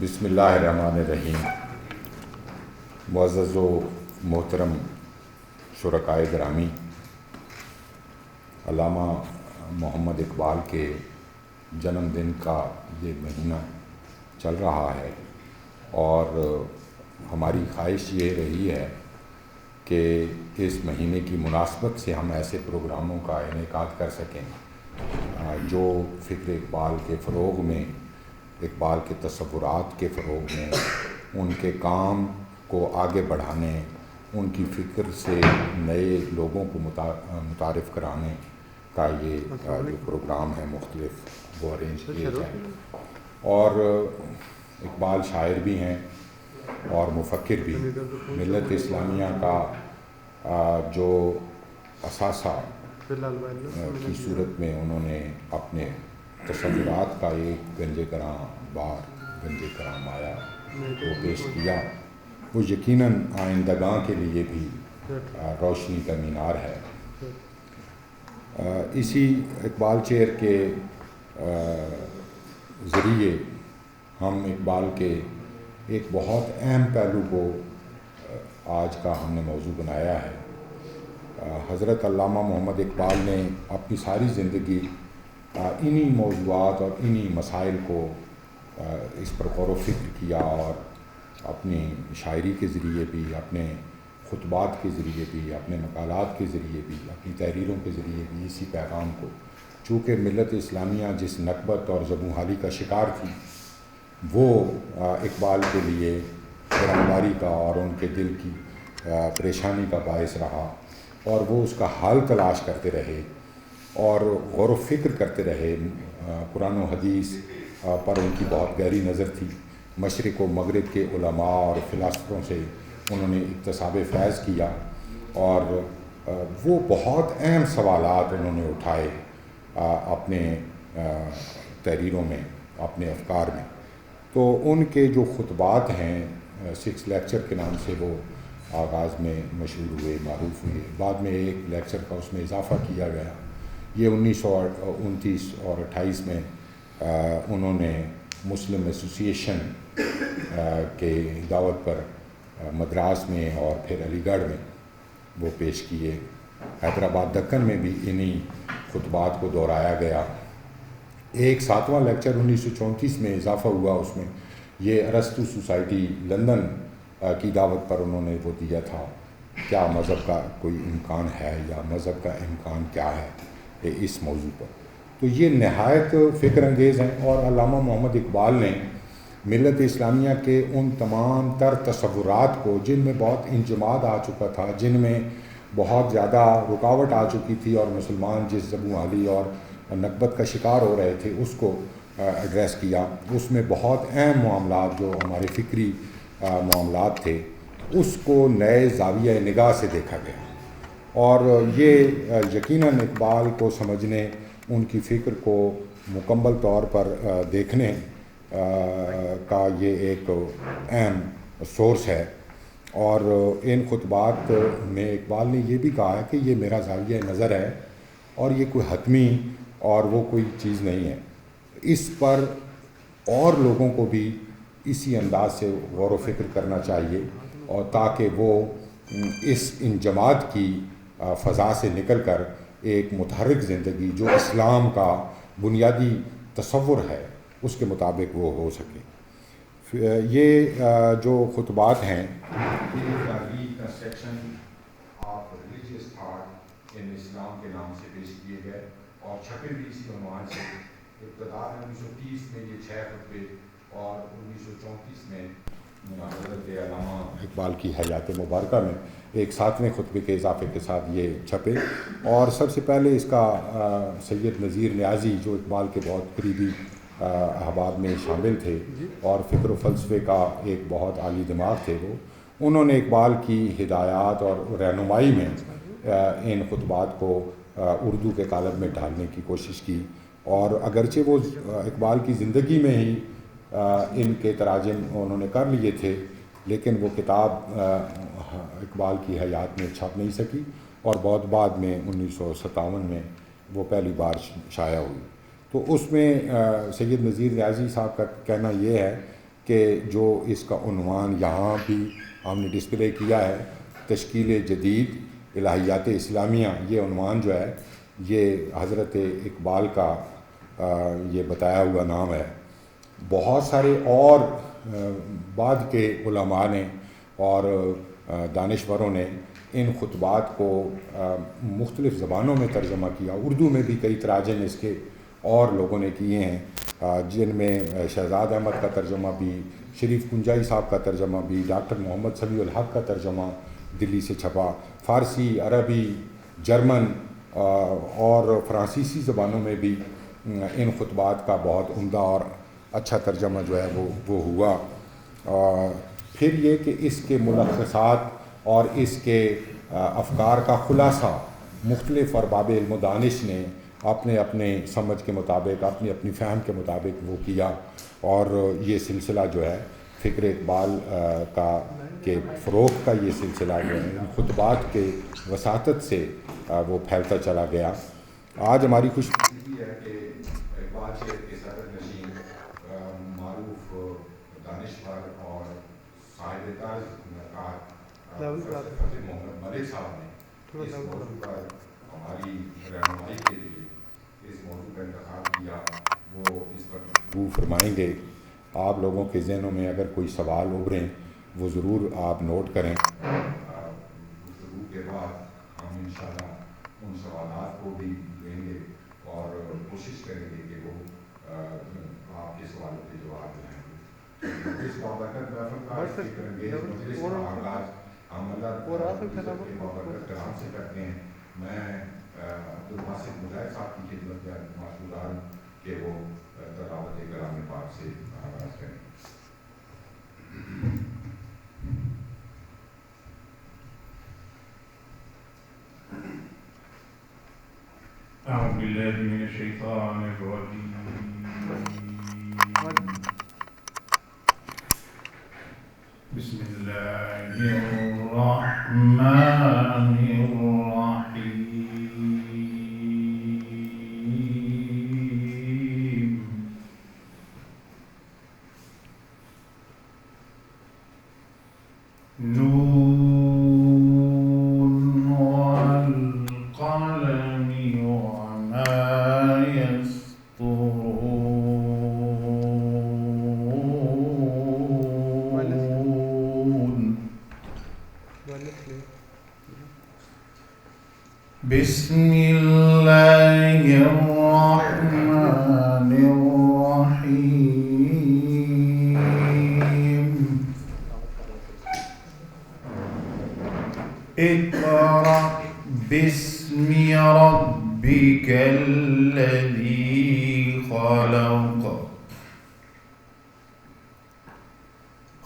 بسم اللہ الرحمن الرحیم۔ معزز و محترم شرکائے گرامی، علامہ محمد اقبال کے جنم دن کا یہ مہینہ چل رہا ہے اور ہماری خواہش یہ رہی ہے کہ اس مہینے کی مناسبت سے ہم ایسے پروگراموں کا انعقاد کر سکیں جو فکر اقبال کے فروغ میں، اقبال کے تصورات کے فروغ میں، ان کے کام کو آگے بڑھانے، ان کی فکر سے نئے لوگوں کو متعارف کرانے کا یہ جو پروگرام ہے مختلف وہ ارینج کیے جائیں۔ اور اقبال شاعر بھی ہیں اور مفکر بھی۔ ملت اسلامیہ کا جو اثاثہ کی صورت میں انہوں نے اپنے تصورات کا ایک گنج گراں بار، گنج گراں مایا وہ پیش کیا، وہ یقیناً آئندگاں کے لیے بھی روشنی کا مینار ہے۔ اسی اقبال چیر کے ذریعے ہم اقبال کے ایک بہت اہم پہلو کو آج کا ہم نے موضوع بنایا ہے۔ حضرت علامہ محمد اقبال نے اپنی ساری زندگی انہی موضوعات اور انہی مسائل کو اس پر غور و فکر کیا اور اپنی شاعری کے ذریعے بھی، اپنے خطبات کے ذریعے بھی، اپنے مقالات کے ذریعے بھی، اپنی تحریروں کے ذریعے بھی اسی پیغام کو، چونکہ ملت اسلامیہ جس نکبت اور زبونحالی کا شکار تھی وہ اقبال کے لیے قرآنواری کا اور ان کے دل کی پریشانی کا باعث رہا، اور وہ اس کا حل تلاش کرتے رہے اور غور و فکر کرتے رہے۔ قرآن و حدیث پر ان کی بہت گہری نظر تھی۔ مشرق و مغرب کے علماء اور فلاسفوں سے انہوں نے اکتساب فیض کیا اور وہ بہت اہم سوالات انہوں نے اٹھائے اپنے تحریروں میں، اپنے افکار میں۔ تو ان کے جو خطبات ہیں 6 لیکچر کے نام سے وہ آغاز میں مشہور ہوئے، معروف ہوئے، بعد میں ایک لیکچر کا اس میں اضافہ کیا گیا۔ یہ 1929 اور 28 میں انہوں نے مسلم ایسوسی ایشن کے دعوت پر مدراس میں اور پھر علی گڑھ میں وہ پیش کیے۔ حیدرآباد دکن میں بھی انہی خطبات کو دہرایا گیا۔ ایک 7واں لیکچر 1934 میں اضافہ ہوا، اس میں یہ ارسطو سوسائٹی لندن کی دعوت پر انہوں نے وہ دیا تھا، کیا مذہب کا کوئی امکان ہے یا مذہب کا امکان کیا ہے، اس موضوع پر۔ تو یہ نہایت فکر انگیز ہیں، اور علامہ محمد اقبال نے ملت اسلامیہ کے ان تمام تر تصورات کو، جن میں بہت انجماد آ چکا تھا، جن میں بہت زیادہ رکاوٹ آ چکی تھی اور مسلمان جس زبونحالی اور نکبت کا شکار ہو رہے تھے، اس کو ایڈریس کیا۔ اس میں بہت اہم معاملات جو ہمارے فکری معاملات تھے اس کو نئے زاویہ نگاہ سے دیکھا گیا، اور یہ یقیناً اقبال کو سمجھنے، ان کی فکر کو مکمل طور پر دیکھنے کا یہ ایک اہم سورس ہے۔ اور ان خطبات میں اقبال نے یہ بھی کہا ہے کہ یہ میرا زاویہ نظر ہے اور یہ کوئی حتمی اور وہ کوئی چیز نہیں ہے، اس پر اور لوگوں کو بھی اسی انداز سے غور و فکر کرنا چاہیے، اور تاکہ وہ اس انجماد کی فضا سے نکل کر ایک متحرک زندگی جو اسلام کا بنیادی تصور ہے اس کے مطابق وہ ہو سکے۔ یہ جو خطبات ہیں اسلام کے نام سے پیش کیے گئے اور چھپے بھی اسی عنوان سے۔ ابتدا 1930 میں یہ 6 خطبے اور 1934 میں حضرت علامہ اقبال کی حیات مبارکہ میں ایک 7ویں خطبے کے اضافے کے ساتھ یہ چھپے۔ اور سب سے پہلے اس کا سید نذیر نیازی جو اقبال کے بہت قریبی احباب میں شامل تھے اور فکر و فلسفے کا ایک بہت عالی دماغ تھے، انہوں نے اقبال کی ہدایات اور رہنمائی میں ان خطبات کو اردو کے قالب میں ڈھالنے کی کوشش کی، اور اگرچہ وہ اقبال کی زندگی میں ہی ان کے تراجم انہوں نے کر لیے تھے، لیکن وہ کتاب اقبال کی حیات میں چھپ نہیں سکی، اور بہت بعد میں 1957 میں وہ پہلی بار شائع ہوئی۔ تو اس میں سید نذیر نیازی صاحب کا کہنا یہ ہے کہ جو اس کا عنوان یہاں بھی ہم نے ڈسپلے کیا ہے، تشکیل جدید الہیات اسلامیہ، یہ عنوان جو ہے یہ حضرت اقبال کا یہ بتایا ہوا نام ہے۔ بہت سارے اور بعد کے علماء نے اور دانشوروں نے ان خطبات کو مختلف زبانوں میں ترجمہ کیا، اردو میں بھی کئی تراجم اس کے اور لوگوں نے کیے ہیں، جن میں شہزاد احمد کا ترجمہ بھی، شریف کنجائی صاحب کا ترجمہ بھی، ڈاکٹر محمد سمیع الحق کا ترجمہ دلی سے چھپا، فارسی، عربی، جرمن اور فرانسیسی زبانوں میں بھی ان خطبات کا بہت عمدہ اور اچھا ترجمہ جو ہے وہ ہوا۔ پھر یہ کہ اس کے ملخصات اور اس کے افکار کا خلاصہ مختلف ارباب علم و دانش نے اپنے اپنے سمجھ کے مطابق، اپنی اپنی فہم کے مطابق وہ کیا، اور یہ سلسلہ جو ہے فکر اقبال کا کے فروغ کا یہ سلسلہ جو ہے ان خطبات کے وساطت سے وہ پھیلتا چلا گیا۔ آج ہماری خوش ہے کہ اقبال شعر کے صدر نشین معروف دانشور اور صاحب طرز فتح محمد ملک صاحب نے اس موضوع پر ہماری رہنمائی کے لیے اس موضوع کا انتخاب کیا، وہ اس پر گفتگو فرمائیں گے۔ آپ لوگوں کے ذہنوں میں اگر کوئی سوال ابھریں وہ ضرور آپ نوٹ کریں، گفتگو کے بعد ہم انشاءاللہ ان سوالات کو بھی لیں گے اور کوشش کریں گے کہ وہ آپ کے سوالوں کے جواب دیں۔ اس بابرکت محفل کا فکر انگیز مجلس کا آغاز ہم اللہ کے بابرکت کلام سے کرتے ہیں۔ میں عبدالباسط مجاہد صاحب کی خدمت میں معذور ہوں کہ وہ تلاوت کلام پاک سے آغاز کریں۔ أعوذ بالله من الشيطان الرجيم بسم الله الرحمن الرحيم نون والقلم وما يسطرون بسم الله الرحمن الرحيم اقرأ باسم ربك الذي خلق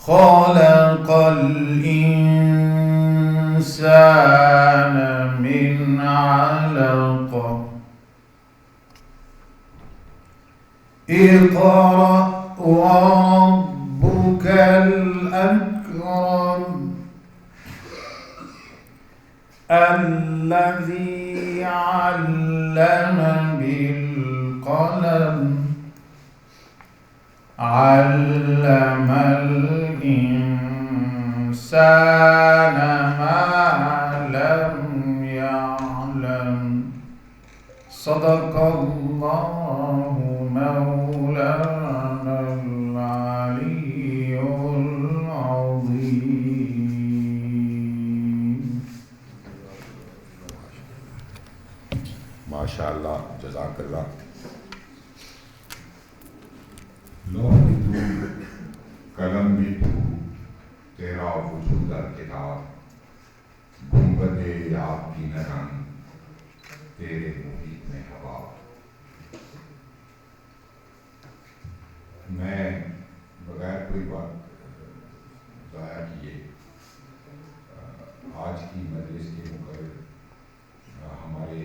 خلق الإنسان من علق اقرأ وربك الأكرم الذي علم بالقلم علم الإنسان ما لم يعلم صدق الله مولانا العلي العظيم۔ ماشاءاللہ، جزاک اللہ۔ لوح بھی تو، قلم بھی تو، تیرا وجود در کتاب، گنبد آپ کی نرم تیرے محیط میں ہوا۔ میں بغیر کوئی بات ضائع کیے آج کی مجلس کے مقرر ہمارے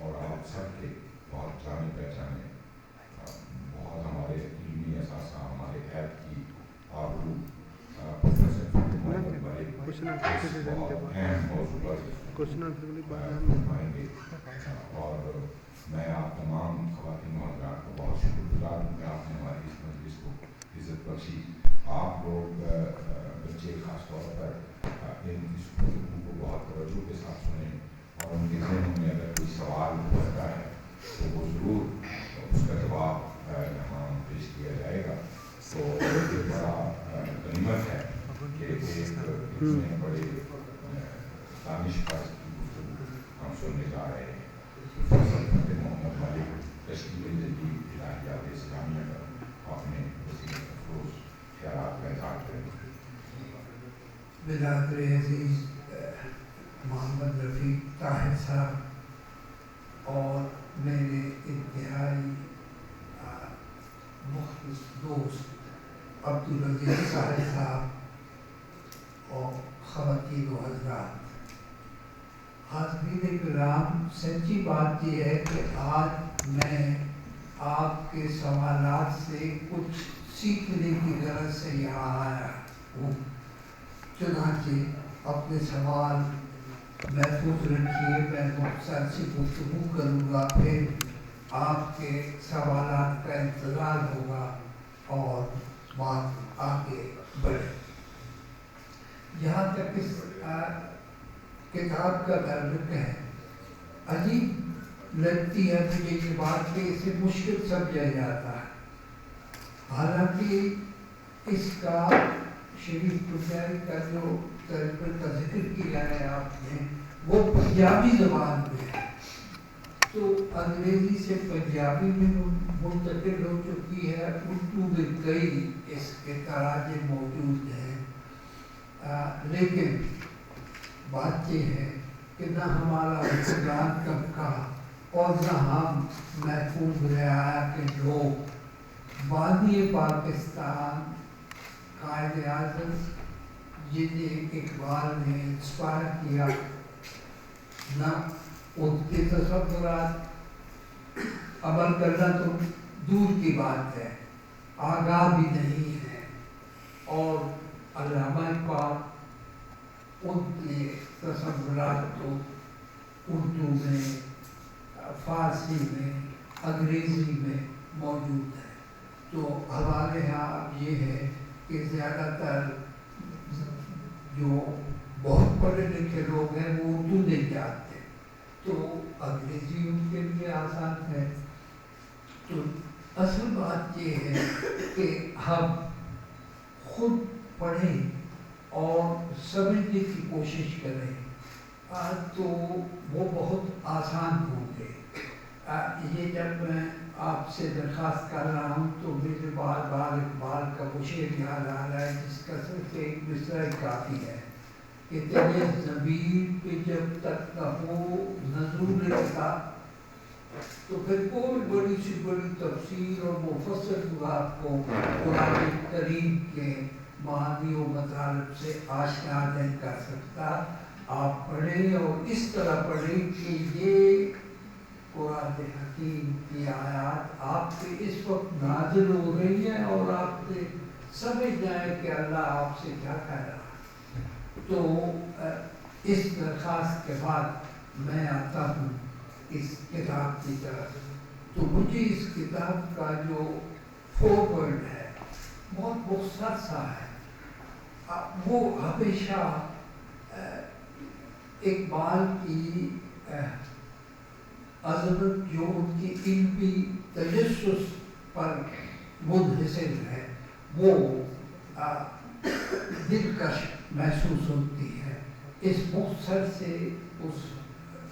اور آپ سب کے بہت جانے پہچانے، بہت ہمارے علمی اثاثہ، ہمارے ایپ کی آبرو پروفیسر محمد ملک اس بہت اہم موضوع پر فرمائیں گے، اور میں آپ تمام خواتین و حضرات کو بہت شکر گزار ہوں کہ آپ نے ہماری اس مجلس کو عزت بخشی. آپ لوگ بچے خاص طور پر ان اس گفتگو کو بہت توجہ کے ساتھ سنیں اور ان کے ذہنوں میں اگر کوئی سوال رہتا ہے تو وہ ضرور اس کا جواب یہاں پیش کیا جائے گا. تو یہ بڑا غنیمت ہے کہ ایک اتنے بڑے دانش پر گفتگو ہم سننے جا رہے ہیں. محمد ملک تشکیل جدید الہیات اسلامیہ پر اپنے وسیع افروز خیالات کا اظہار کریں. برادر عزیز محمد رفیق طاہر صاحب اور میرے انتہائی مخلص دوست عبدالعزیز صاحب صاحب اور خواتین و حضرات، حاضرین کرام، سچی بات یہ ہے کہ آج میں آپ کے سوالات سے کچھ سیکھنے کی غرض سے یہاں آیا ہوں. چنانچہ اپنے سوال محفوظ رکھیے، میں مختصر سی گفتگو کروں گا، پھر آپ کے سوالات کا انتظار ہوگا اور بات آگے بڑھے. جہاں تک اس کتاب کا تعلق ہے، عجیب لگتی ہے مجھے یہ بات کہ اسے مشکل سمجھا جاتا ہے، حالانکہ اس کا شریف پنجابی کا جو ترجمے کا ذکر کیا ہے آپ نے وہ پنجابی زبان میں ہے، تو انگریزی سے پنجابی میں منتقل ہو چکی ہے. اردو میں کئی اس کے تراجم موجود ہیں، لیکن بات یہ ہے کہ نہ ہمارا حکمران طبقہ اور نہ ہم محفوظ رعایا کے لوگ بانی پاکستان قائد اعظم جنہیں اقبال نے انسپائر کیا، نہ ان کے تصورات عمل کرنا تو دور کی بات ہے، آگاہ بھی نہیں ہے. اور علامہ اقبال ان کے تصورات تو اردو میں، فارسی میں، انگریزی میں موجود ہے. تو ہمارے یہاں یہ ہے کہ زیادہ تر جو بہت پڑھے لکھے لوگ ہیں وہ اردو نہیں جانتے، تو انگریزی ان کے لیے آسان ہے. تو اصل بات یہ ہے کہ ہم خود پڑھیں اور سمجھنے کی کوشش کریں تو وہ بہت آسان ہوں گے. یہ جب میں آپ سے درخواست کر رہا ہوں تو مجھے بار بار اقبال کا وہ شعر یاد آ رہا ہے جس کا صرف ایک مصرع کافی ہے کہ تیرے ضمیر پہ جب تک نہ ہو نزول کتاب، تو پھر کوئی بڑی سی بڑی تفسیر اور مفسر آپ کو قرآن کریم کے معانی و مطالب سے آشنا نہیں کر سکتا. آپ پڑھیں اور اس طرح پڑھیں کہ یہ قرآن حکیم کی آیات آپ پہ اس وقت نازل ہو رہی ہیں اور آپ سے سمجھ جائیں کہ اللہ آپ سے کیا کہہ رہا ہے. تو اس درخواست کے بعد میں آتا ہوں اس کتاب کی طرف. تو مجھے اس کتاب کا جو فورورڈ ہے بہت مختصر سا ہے. وہ ہمیشہ اقبال کی عظمت جو ان کی علمی تجسس پر منحصر ہے وہ دلکش محسوس ہوتی ہے. اس مختصر سے اس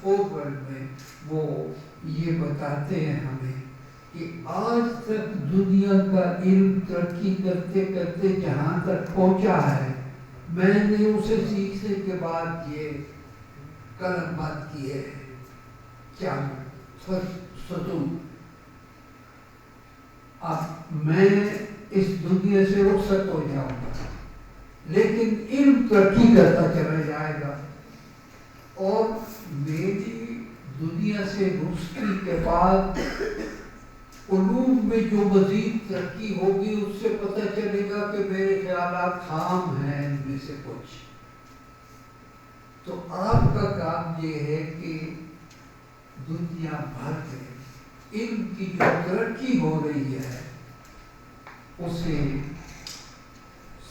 فورورڈ میں وہ یہ بتاتے ہیں ہمیں کہ آج تک دنیا کا علم ترقی کرتے کرتے جہاں تک پہنچا ہے، میں نے اسے سیکھنے کے بعد یہ قلم بند کیے ہیں. کیا ستون، اب میں اس دنیا سے رخصت ہو جاؤں گا لیکن علم ترقی کرتا چلا جائے گا، اور میری دنیا سے رخصتی کے بعد علوم میں جو مزید ترقی ہوگی اس سے پتہ چلے گا کہ میرے خیالات خام ہیں ان میں سے کچھ. تو آپ کا کام یہ ہے کہ دنیا بھر میں علم کی جو ترقی ہو رہی ہے اسے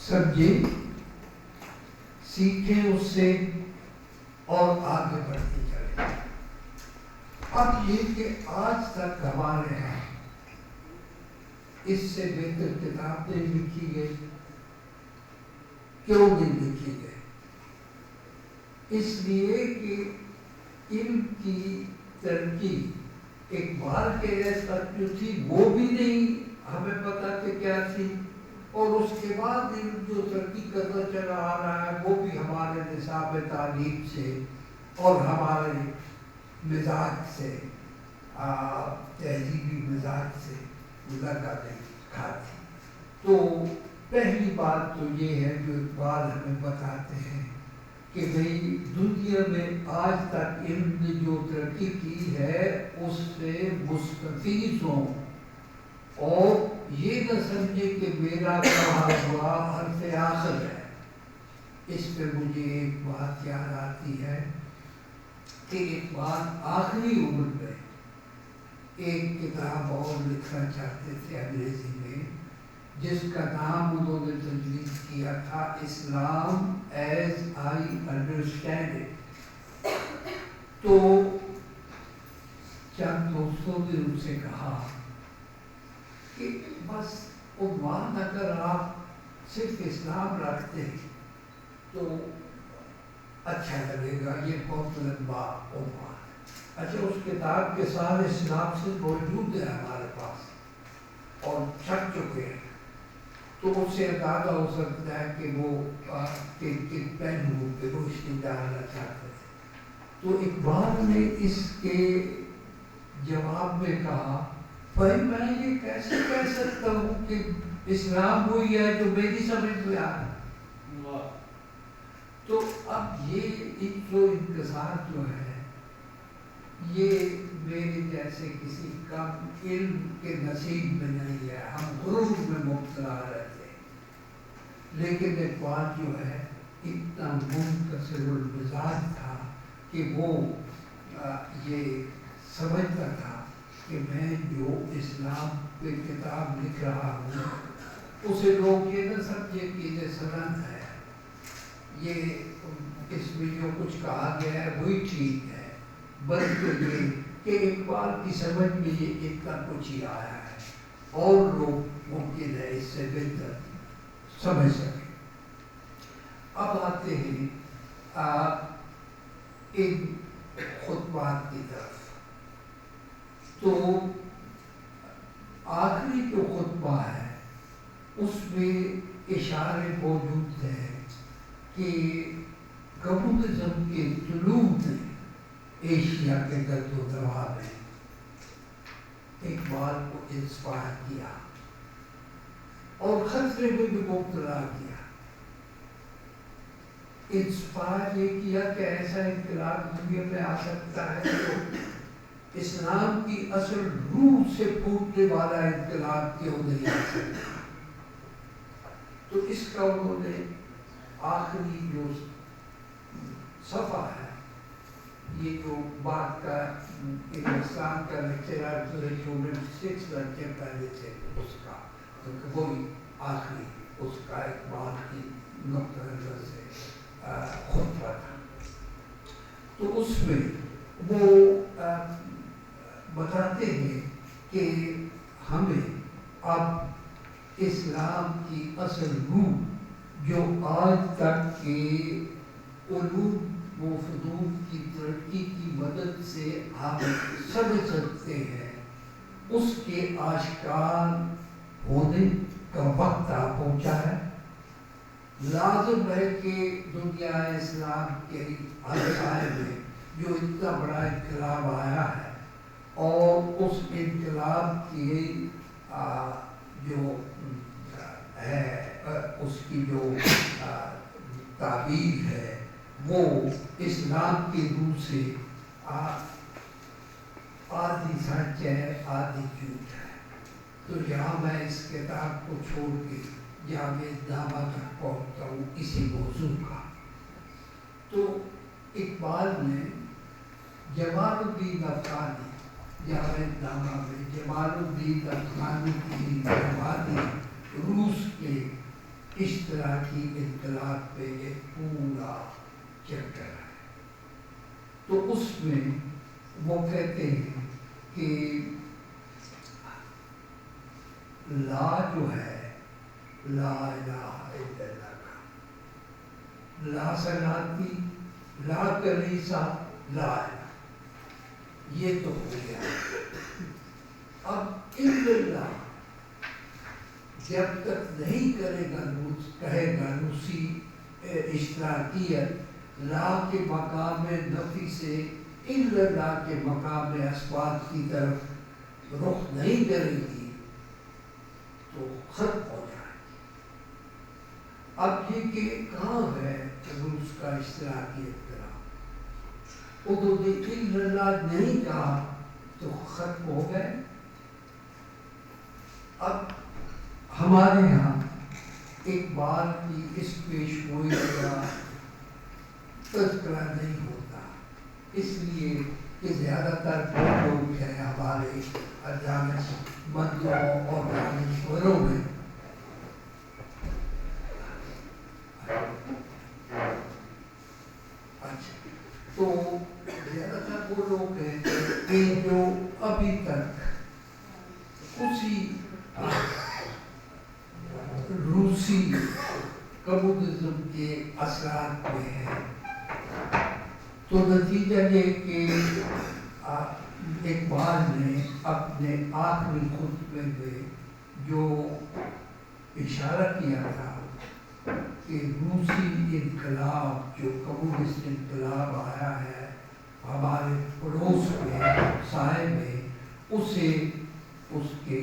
سمجھے، سیکھیں اس سے اور آگے بڑھتے چلیں۔ اب یہ کہ آج تک ہمارے یہاں اس سے بہتر کتاب نہیں لکھی گئی، کیوں نہیں لکھی گئی؟ اس لیے کہ علم کی ترقی اقبال کے تک جو تھی وہ بھی نہیں ہمیں پتا کہ کیا تھی، اور اس کے بعد علم جو ترقی کرتا چلا آ رہا ہے وہ بھی ہمارے نصاب تعلیم سے اور ہمارے مزاج سے، تہذیبی مزاج سے لگا نہیں کھاتی۔ تو پہلی بات تو یہ ہے جو اقبال ہمیں بتاتے ہیں کہ بھئی دنیا میں آج تک علم نے جو ترقی کی ہے اس سے مستفیض ہوں، اور یہ نہ سمجھے کہ میرا کہا ہوا حرف آخر ہے۔ اس پہ مجھے ایک بات یاد آتی ہے کہ اقبال آخری عمر میں ایک کتاب اور لکھنا چاہتے تھے انگریزی میں، جس کا نام انہوں نے تجویز کیا تھا اسلام ایز آئی انڈرسٹینڈ اٹ۔ تو چند دوستوں نے ان سے کہا کہ بس عنوان اگر آپ صرف اسلام رکھتے تو اچھا لگے گا، یہ بہت لمبا عنوان۔ اچھا، اس کتاب کے سارے اسلام سے موجود ہے ہمارے پاس اور چھپ چکے ہیں، تو اس سے اندازہ ہو سکتا ہے کہ وہ کن پہلوؤں پہ روشنی ڈالنا چاہتے تھے۔ تو اقبال نے اس کے جواب میں کہا، بھائی میں یہ کیسے کہہ سکتا ہوں کہ اسلام وہی ہے جو میری سمجھ میں آ رہا ہے۔ تو اب یہ جو انتظار جو ہے یہ میرے جیسے کسی کم علم کے نصیب میں نہیں ہے، ہم غرور میں مبتلا رہتے ہیں۔ لیکن اقبال جو ہے اتنا منکسر المزاج تھا کہ وہ یہ سمجھتا تھا کہ میں جو اسلام پہ کتاب لکھ رہا ہوں اسے لوگ یہ نہ سمجھے کہ یہ سند ہے، یہ اس میں جو کچھ کہا گیا ہے وہی ٹھیک ہے، بلکہ یہ کہ اقبال کی سمجھ میں یہ اتنا کچھ ہی آیا ہے اور لوگ ممکن ہے اس سے بہتر سمجھ سکیں۔ اب آتے ہیں ان خطبات کی طرف۔ تو آخری جو خطبہ ہے اس میں اشارے موجود ہیں کہ کمیونزم کے طلوع نے ایشیا کے گرد و نواح میں اقبال کو انسپائر کیا اور خطرے میں بھی مبتلا کیا۔ انسپائر یہ کیا کہ ایسا انقلاب دنیا میں آ سکتا ہے جو اسلام کی اصل روح سے پھوٹنے والا انقلاب کیوں نہیں آ سکتا۔ تو اس کا انہوں نے آخری جو صفحہ ہے، یہ جو بات کا ہندوستان کا لیکچرر جو 6 لڑکے پہلے تھے اس کا وہی آخری اس کا اقبال کی نقطہ نظر سے خطبہ تھا۔ تو اس میں وہ بتاتے ہیں کہ ہمیں اب اسلام کی اصل روح جو آج تک کے علوم و فنون کی ترقی کی مدد سے ہم سمجھ سکتے ہیں، اس کے آشکار ہونے کا وقت آ پہنچا ہے۔ لازم ہے کہ دنیا اسلام کے عرصے میں جو اتنا بڑا انقلاب آیا ہے اور اس انقلاب کی جو ہے اس کی جو تعبیر ہے وہ اسلام کی روح سے آدھی سچ ہے آدھی جھوٹ ہے۔ تو یہاں میں اس کتاب کو چھوڑ کے جاوید نامہ تک پہنچتا ہوں اسی موضوع کا۔ تو اقبال نے جمال الدین افغانی جاوید نامہ میں جمال الدین افغانی کی روس کے اشتراکی انقلاب پہ ایک پورا چیپٹر ہے. تو اس میں وہ کہتے ہیں کہ لا جو ہے لا الہ الا اللہ کا لا صلاتی لا کلیسا لا الہ یہ تو ہو گیا. اب الا اللہ جب تک نہیں کرے گا کہے گا روسی اشتراکیت لا کے مقام نفی سے الا اللہ کے مقام اثبات کی طرف رخ نہیں کرے گی تو ختم ہو جائے گی. اب یہ کہ کہاں ہے روس کا اشتراکی اختلاف؟ انہوں نے الا اللہ نہیں کہا تو ختم ہو گئے. اب ہمارے ہاں اقبال کی اس پیش گوئی کا تذکرہ نہیں ہوتا، اس لیے کہ زیادہ تر وہ لوگ ہیں ہمارے دانشمندوں اور دانشوروں میں تو زیادہ تر وہ لوگ ہیں کہ جو ابھی تک اسی روسی کمیونزم کے اثرات میں ہے. تو نتیجہ یہ کہ اقبال نے اپنے آخری خطبے میں جو اشارہ کیا تھا کہ روسی انقلاب جو کمیونسٹ انقلاب آیا ہے ہمارے پڑوس میں سائے میں، اسے اس کے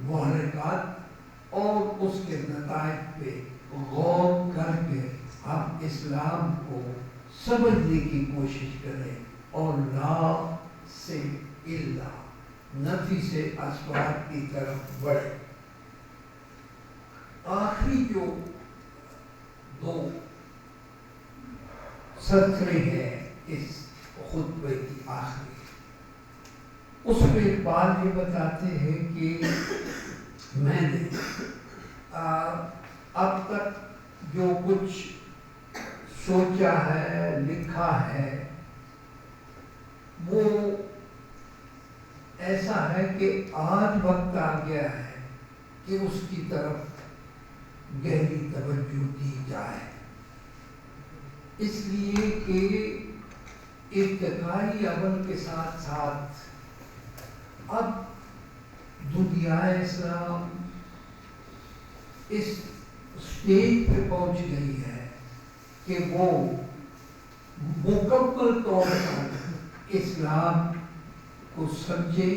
محرکات اور اس کے نتائج پہ غور کر کے ہم اسلام کو سمجھنے کی کوشش کریں اور لا سے الا نفی سے اثبات کی طرف بڑھے. آخری جو دو سطریں ہیں اس خطبے کی آخری، اس میں اقبال یہ بتاتے ہیں کہ میں نے اب تک جو کچھ سوچا ہے لکھا ہے وہ ایسا ہے کہ آج وقت آ گیا ہے کہ اس کی طرف گہری توجہ دی جائے، اس لیے کہ ارتقائی عمل کے ساتھ ساتھ اب دنیا اسلام اس اسٹیج پہ پہنچ گئی ہے کہ وہ مکمل طور پر اسلام کو سمجھے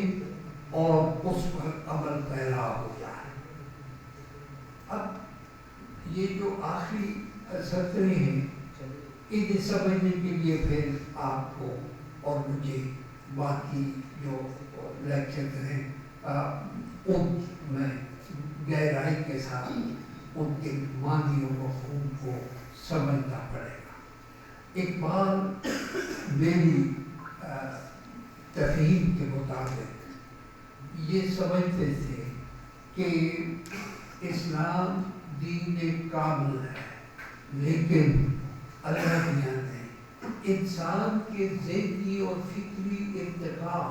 اور اس پر عمل پیرا ہو جائے. اب یہ جو آخری سطریں ہیں انہیں سمجھنے کے لیے پھر آپ کو اور مجھے باقی جو لیکچر ہیں ان میں گہرائی کے ساتھ ان کے معنی و مفہوم کو سمجھنا پڑے گا. اقبال میری تفہیم کے مطابق یہ سمجھتے تھے کہ اسلام دین کامل ہے، لیکن اللہ میاں نے انسان کے ذہنی اور فکری ارتقاء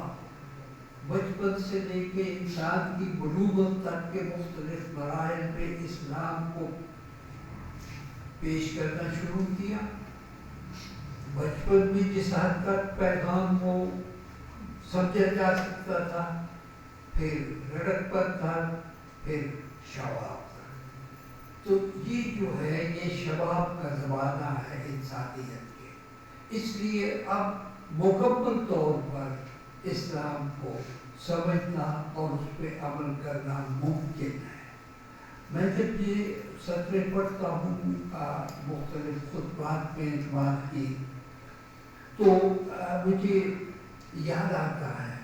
بچپن سے لے کے انسان کی بلوغت تک کے مختلف مراحل پہ اسلام کو پیش کرنا شروع کیا. بچپن میں جس حد تک پیغام کو سمجھا جا سکتا تھا، پھر لڑک پر تھا، پھر شباب تک. تو یہ جو ہے یہ شباب کا زمانہ ہے انسانیت کے، اس لیے اب مکمل طور پر اسلام کو سمجھنا اور اس پہ عمل کرنا ممکن ہے. میں جب یہ سطریں پڑھتا ہوں مختلف خطبات میں اعتماد کی تو مجھے یاد آتا ہے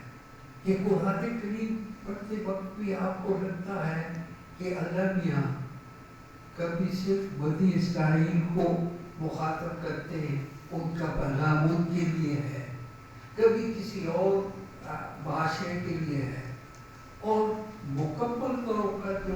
کہ قرآن کریم پڑھتے وقت بھی آپ کو لگتا ہے کہ اللہ میاں کبھی صرف بنی اسرائیل کو مخاطب کرتے ہیں، ان کا پیغام ان کے لیے ہے، کبھی کسی اور معاشرے کے لیے ہے، اور مکمل طور پر جو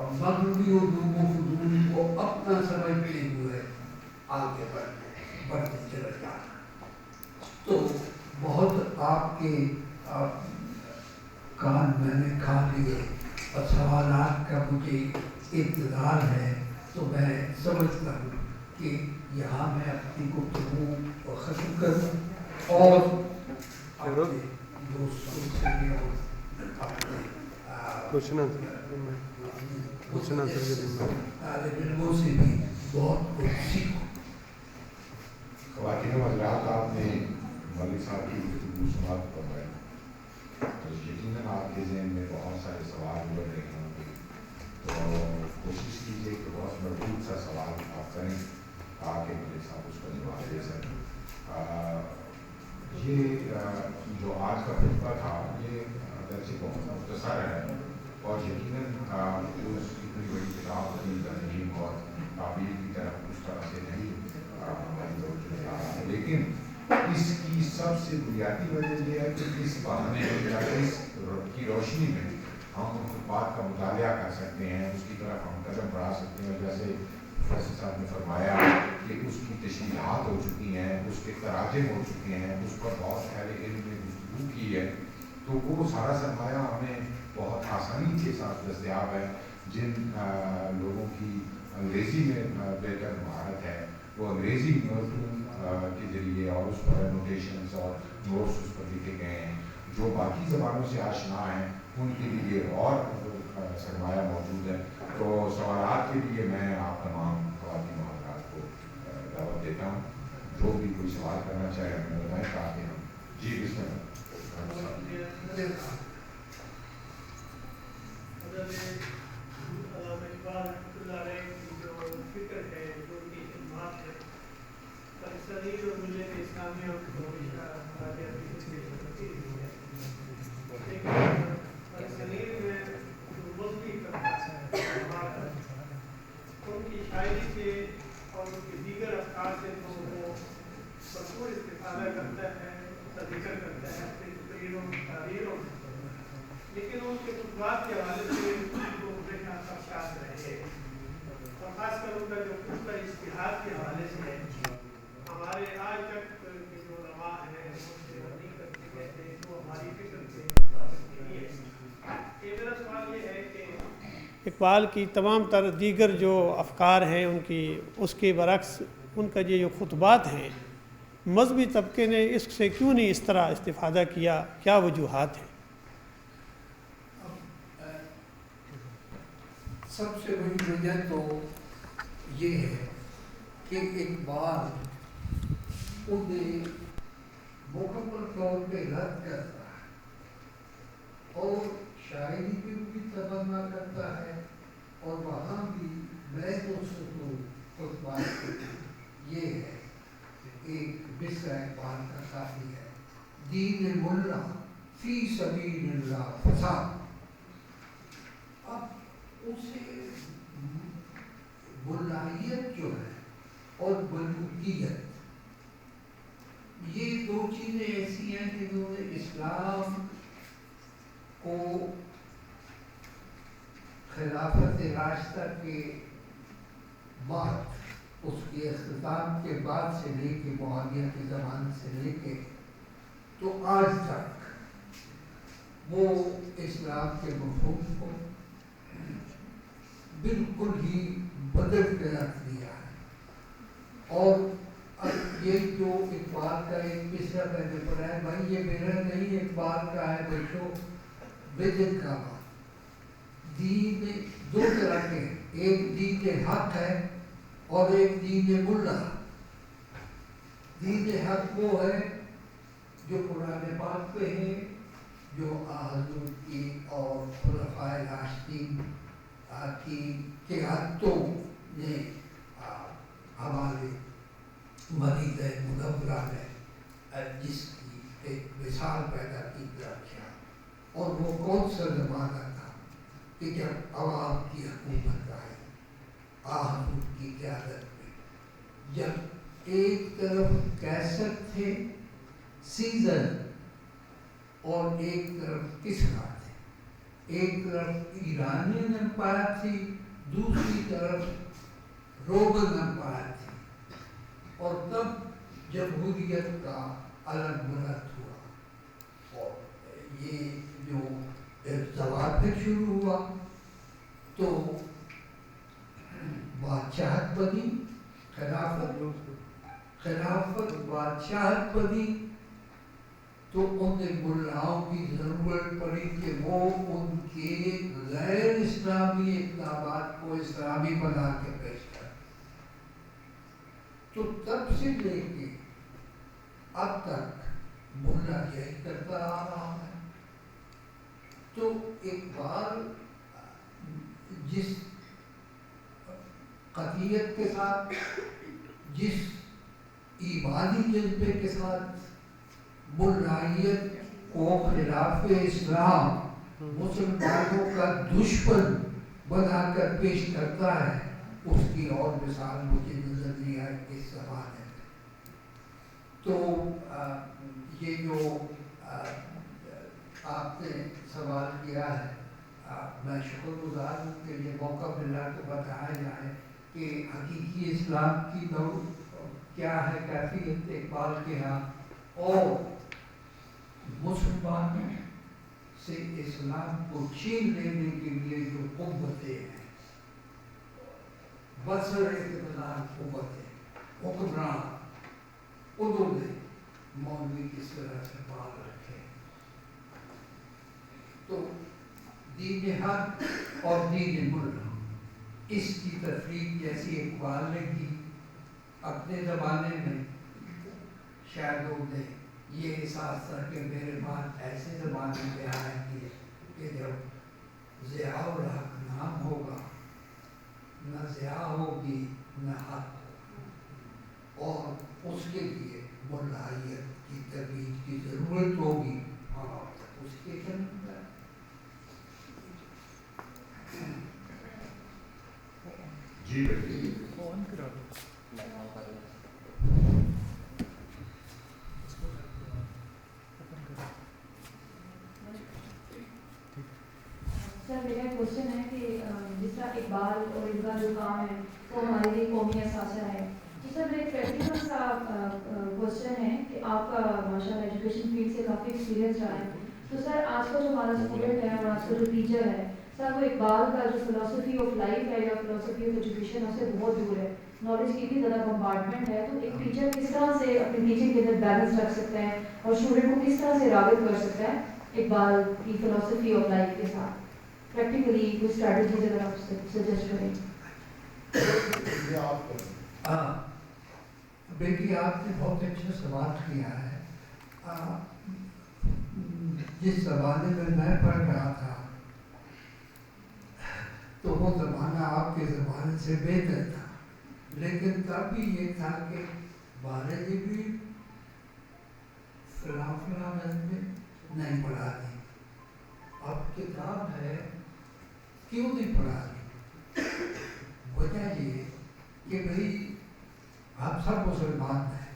اور مغربی علوم و فنون کو اپنا سمجھتے ہوئے آگے بڑھتے چلے جانا. تو بہت آپ کے کان میں نے کھا لیے اور سوالات کا مجھے انتظار ہے، تو میں سمجھتا ہوں کہ یہاں میں اپنی گفتگو کو ختم کروں اور اپنے دوستوں سے اپنے طالب علموں سے بھی بہت کچھ سیکھوں. خواتین و حضرات، آپ نے ملک صاحب کی گفتگو سماعت کروائی، تو یقیناً آپ کے ذہن میں بہت سارے سوال بڑھ رہے ہوں گے. تو کوشش کیجیے کہ بہت مربوط سا سوال آپ کریں تاکہ ملک صاحب اس کا جواب دے سکیں. یہ جو آج کا خطبہ تھا یہ اگرچہ بہت مختصر ہے اور یقیناً اس اتنی بڑی کتاب کی ترمیم اور تعبیر کی طرف اس طرح سے نہیں ہماری توجہ آ رہا ہے، لیکن اس کی سب سے بنیادی وجہ یہ ہے کہ اس بہانے یا اس کی روشنی میں ہم اس بات کا مطالعہ کر سکتے ہیں، اس کی طرف ہم قدم بڑھا سکتے ہیں. جیسے پروفیسر صاحب نے فرمایا کہ اس کی تشریحات ہو چکی ہیں، اس کے تراجم ہو چکے ہیں، اس پر بہت اہل علم نے گفتگو کی ہے، تو وہ سارا سرمایہ ہمیں بہت آسانی کے ساتھ دستیاب ہے. جن لوگوں کی انگریزی میں بہتر مہارت ہے وہ انگریزی متون کے ذریعے اور اس پر نوٹیشنز اور نوٹس اس پر لکھے گئے ہیں. جو باقی زبانوں سے آشنا ہیں ان کے لیے اور سرمایہ موجود ہے. تو سوالات کے لیے میں آپ تمام خواتین و حضرات کو دعوت دیتا ہوں، جو بھی کوئی سوال کرنا چاہے ہمیں بتائیں تاکہ ہم جی بسم اللہ. ان کی شاعری سے اور ان کے دیگر افکار سے تو وہ بھرپور استفادہ کرتا ہے، ذکر کرتا ہے اپنی تقریروں تحریروں، لیکن ان کے خطبات کے حوالے سے جو ہمیشہ خدشات رہے اور خاص کر ان کا جو خود کا اشتہاد کے حوالے سے ہمارے آج تک کے جو علماء ہیں ان سے نہیں کرتے کہتے تو ہماری فکر کے مطابق نہیں ہے. یہ میرا سوال یہ ہے کہ اقبال کی تمام تر دیگر جو افکار ہیں ان کی اس کے برعکس ان کا یہ جو خطبات ہیں مذہبی طبقے نے اس سے کیوں نہیں اس طرح استفادہ کیا؟ کیا وجوہات ہیں؟ سب سے بڑی وجہ تو یہ ہے کہ اقبال انہیں مکمل طور پہ رد کرتا ہے اور شاعری کی بھی تمنا کرتا ہے، اور وہاں بھی میں تو خطبات یہ ہے ایک مصرع اقبال کا کافی ہے: دین ملا فی سبیل اللہ فساد. اب اسے ملائیت جو ہے اور ملوکیت، یہ دو چیزیں ایسی ہیں جنہوں نے اسلام کو خلافت راستہ کے بعد، اس کے اختتام کے بعد سے لے کے معاویہ کے زمانے سے لے کے تو آج تک وہ اسلام کے مفہوم کو بالکل ہی بدل کے رکھ دیا ہے. اور اب یہ جو اقبال کا ایک مصرع میں نے پڑھا ہے، بھائی یہ میرا نہیں اقبال کا ہے بچوں، بدعت کا بات. دین دو طرح کے ہیں، ایک دین حق ہے اور ایک دین ملا. دین حق وہ ہے جو قرآن پاک پہ ہے، جو حضور کی اور خلفائے راشدین کی قیادتوں نے ہمارے مدینہ منورہ میں جس کی ایک مثال پیدا کی رکھا. اور وہ کون سا زمانہ تھا کہ جب عوام کی حکومت آئی حضور کی قیادت میں، جب ایک طرف کیسر تھے سیزر اور ایک طرف کسرا تھے. ایک طرف ایرانین امپائر تھی، دوسری طرف رومن امپائر تھی، اور تب جمہوریت کا الگ مرد ہوا، اور یہ جو زوال پھر شروع ہوا تو بادشاہت بنی، خلافت بادشاہت بنی، تو ان ملاؤں کی ضرورت پڑی کہ وہ ان کے غیر اسلامی اقدامات کو اسلامی بنا کے پیش کریں۔ تو تب سے لے کے اب تک ملا یہی کرتا آ رہا ہے۔ تو اقبال جس قطعیت کے ساتھ، جس ایمانی جذبے کے ساتھ ملائیت کو خلاف اسلام، مسلمانوں کا دشمن بنا کر پیش کرتا ہے، اس کی اور مثال مجھے نظر نہیں آئی اس زمانے میں۔ تو یہ جو آپ نے سوال کیا ہے، میں شکر گزار ہوں کہ یہ موقع ملا تو بتایا جائے کہ حقیقی اسلام کی نوع کیا ہے، کیفیت اقبال کے ہاں، اور مسلمانوں سے اسلام کو چھین لینے کے لیے جو قوتیں ہیں، بصر اقتدار قوتیں، حکمران، انہوں نے مولوی کس طرح سے بال رکھے۔ تو دین حق اور دین ملک، اس کی تفریق جیسی اقبال نے کی اپنے زمانے میں، شاید وہ نے یہ احساس تھا کہ میرے بعد ایسے زمانے میں آئیں گے کہ جب ضیاء الحق نام ہوگا، نہ ضیاء ہوگی نہ حق ہوگا، اور اس کے لیے ملائیت کی ترویج کی ضرورت ہوگی، اور اس کے جنم ہے۔ جی سر، میرا کوشچن ہے کہ جس طرح اقبال اور ان کا جو کام ہے وہ ہمارے لیے قومی اثاثہ ہے، تو سر میرا ایک پریکٹیکل سا کوشچن ہے کہ آپ کا ماشاء اللہ ایجوکیشن فیلڈ سے کافی ایکسپیرینس رہا ہے، تو سر آج کا جو ہمارا اسٹوڈنٹ ہے اور آج کا جو ٹیچر ہے سر، وہ اقبال کا جو فلاسفی آف لائف ہے یا فلاسفی آف ایجوکیشن اس سے بہت دور ہے، نالج کی بھی زیادہ کمپارٹمنٹ ہے، تو ایک ٹیچر کس طرح سے اپنی ٹیچنگ کے اندر بیلنس رکھ سکتا ہے اور اسٹوڈنٹ کو کس طرح سے راغب کر سکتا ہے اقبال کی فلاسفی آف لائف کے ساتھ پریکٹیکلی کوئی اسٹریٹجیز اگر آپ سجیسٹ کریں؟ بیٹی آپ نے بہت اچھا سوال کیا ہے۔ جس زمانے میں پڑھ رہا تھا تو وہ زمانہ آپ کے زمانے سے بہتر تھا، لیکن تب بھی یہ تھا کہ والد بھی فلاں فلاں میں نہیں پڑھا دی، اب کتاب ہے کیوں نہیں پڑھا دی؟ وجہ یہ کہ بھئی ہم سب مسلمان ہیں،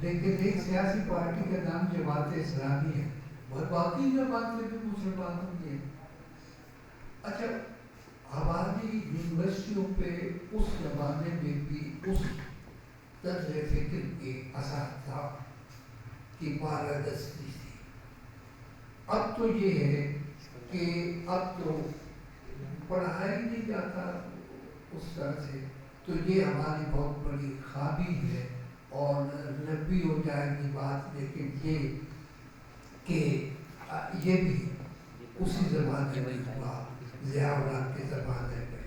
لیکن ایک سیاسی پارٹی کا نام جماعت اسلامی ہے، اور باقی جماعتیں بھی مسلمانوں کی ہیں۔ اچھا، ہماری یونیورسٹیوں پہ اس زمانے میں بھی اس طرز فکر کے اثر تھا کہ بالادستی تھی۔ اب تو یہ ہے کہ اب تو پڑھایا ہی نہیں جاتا اس طرح سے، تو یہ ہماری بہت بڑی خامی ہے، اور لمبی ہو جائے گی بات، لیکن یہ کہ یہ بھی اسی زمانے میں ہوا، ضیاء الحق کے زمانے میں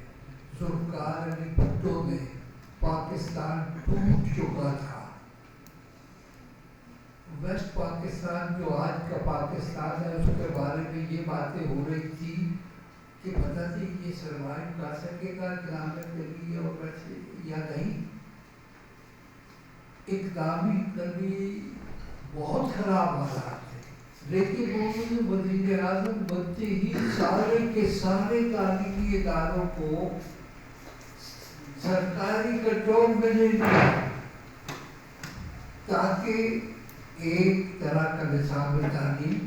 ذوالفقار علی بھٹو نے پاکستان ٹوٹ چکا تھا، ویسٹ پاکستان جو آج کا پاکستان ہے اس کے بارے میں یہ باتیں ہو رہی تھی کہ پتہ نہیں یہ سروائیو کر سکے گا قیامت کے لیے اور ویسے یا نہیں۔ اقدامی کبھی بہت خراب حالات تھے، لیکن انہوں نے وزیر اعظم بنتے ہی سارے کے سارے تعلیمی اداروں کو سرکاری کنٹرول میں لے لیا، تاکہ ایک طرح کا نصاب تعلیم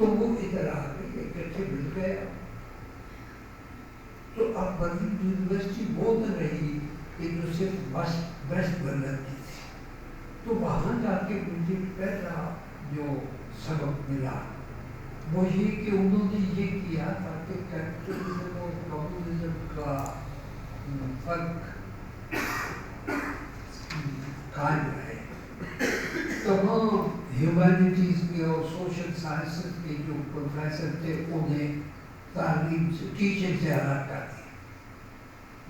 تو وہ ادھر آ گئے اکٹھے مل گئے. تو اب برلن یونیورسٹی وہ نہ رہی کہ جو صرف ویسٹ برلن کی تھی. تو وہاں جا کے مجھے پہلا جو سبق ملا وہ یہ کہ انہوں نے یہ کیا تاکہ کیپٹلزم اور کمیونزم کا فرق قائم رہے. تمام ہیومینٹیز کے اور سوشل سائنسز کے جو پروفیسر تھے انہیں تعلیم سے ٹیچنگ سے الگ کر دیا.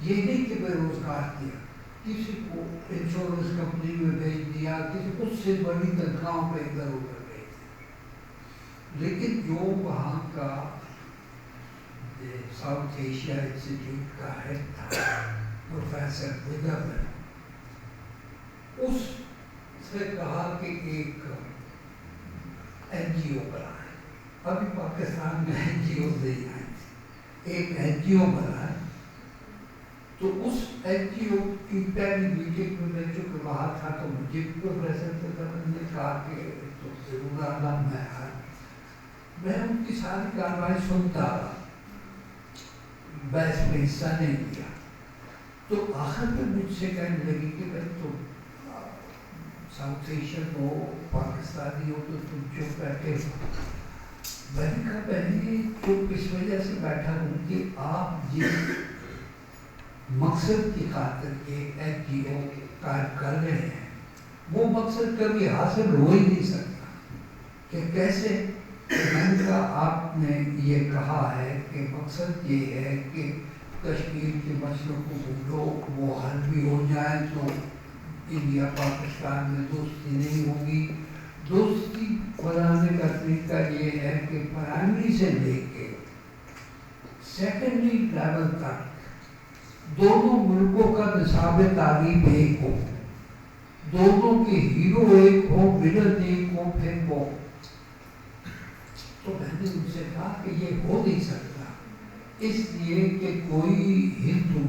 یہ نہیں کہ بے روزگار کیا, کسی کو انشورنس کمپنی میں بھیج دیا, کسی کو اس سے بڑی تنخواہوں پہ ادھر ادھر بھیج دیا. لیکن جو وہاں کا ساؤتھ ایشیا انسٹیٹیوٹ کا ہیڈ تھا پروفیسر ویدرمن, اس سے کہا کہ ایک این جی او بنائے. ابھی پاکستان میں این جی او نہیں آئی تھی, ایک این جی او بنائے. تو اس این جی او کی پہلی میٹنگ میں میں چونکہ وہاں تھا تو مجھے بھی پروفیسر ویدرمن نے کہا کہ تو ضرور آنا. میں ان کی ساری کارروائی سنتا رہا, بحث میں حصہ نہیں لیا. تو آخر میں مجھ سے کہنے لگی کہ بھائی تم ساؤتھ ایشین ہو, پاکستانی ہو, تو تم چپ بیٹھے ہو. میں نے کہا میں چپ اس وجہ سے بیٹھا ہوں کہ آپ جس مقصد کی خاطر ایک این جی او قائم کر رہے ہیں وہ مقصد کبھی حاصل ہو ہی نہیں سکتا. کہ کیسے؟ میں نے کہا آپ نے یہ کہا ہے کہ مقصد یہ ہے کہ کشمیر کے مسئلوں کو بھولو, وہ حل بھی ہو جائے تو انڈیا پاکستان میں دوستی نہیں ہوگی. دوستی بنانے کا طریقہ یہ ہے کہ پرائمری سے لے کے سیکنڈری لیول تک دونوں ملکوں کا نصاب تعلیم ایک ہو, دونوں کے ہیرو ایک ہو, ولن ایک ہو, پھر وہ. تو میں نے ان سے کہا کہ یہ ہو نہیں سکتا, اس لیے کہ کوئی ہندو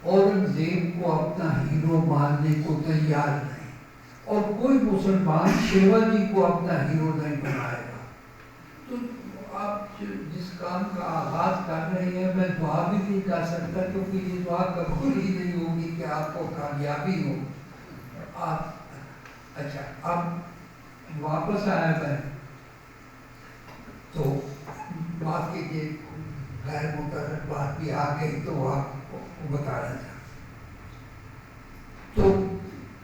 اورنگزیب کو اپنا ہیرو ماننے کو تیار نہیں, اور کوئی مسلمان شیوا جی کو اپنا ہیرو نہیں بنائے گا. تو آپ جس کام کا آغاز کر رہے ہیں میں دعا بھی نہیں کر سکتا, کیونکہ یہ دعا قبول ہی نہیں ہوگی کہ آپ کو کامیابی ہو. آپ اچھا اب واپس آیا میں, تو بات کیجیے غیر متعلق بات بھی آ گئی تو آپ کو بتانا چاہتا. تو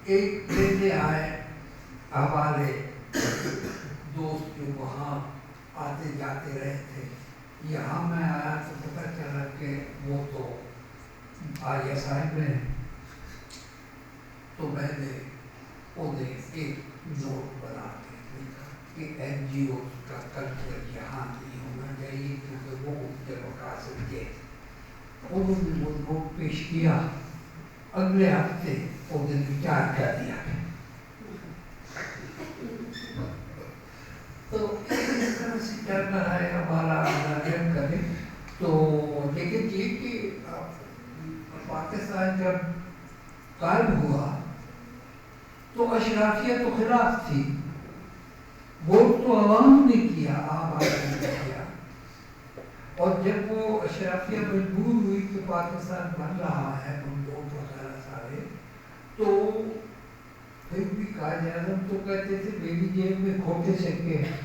ایک لینے آئے ہمارے دوست جو وہاں آتے جاتے رہے تھے. یہاں میں آیا تو پتہ چلا کہ وہ تو آئی ایس آئی میں. تو میں نے انہیں ایک نوٹ بنا کے لکھا کہ این جی او کا کلچر یہاں نہیں ہونا چاہیے کیونکہ وہ مجھے مقاصد کے. انہوں نے وہ نوٹ پیش کیا, اگلے ہفتے انہیں وچار کر دیا. تو اس طرح سے چل رہا ہے ہمارا نظر کرے. تو لیکن یہ کہ پاکستان جب قائم ہوا تو اشرافیہ تو خلاف تھی, ووٹ تو عوام نے کیا, عام آدمی نے کیا. اور جب وہ اشرافیہ مجبور ہوئی کہ پاکستان بن رہا ہے ووٹ وغیرہ سارے, تو پھر بھی قائد اعظم تو کہتے تھے میری جیب میں کھوٹے سکے ہیں.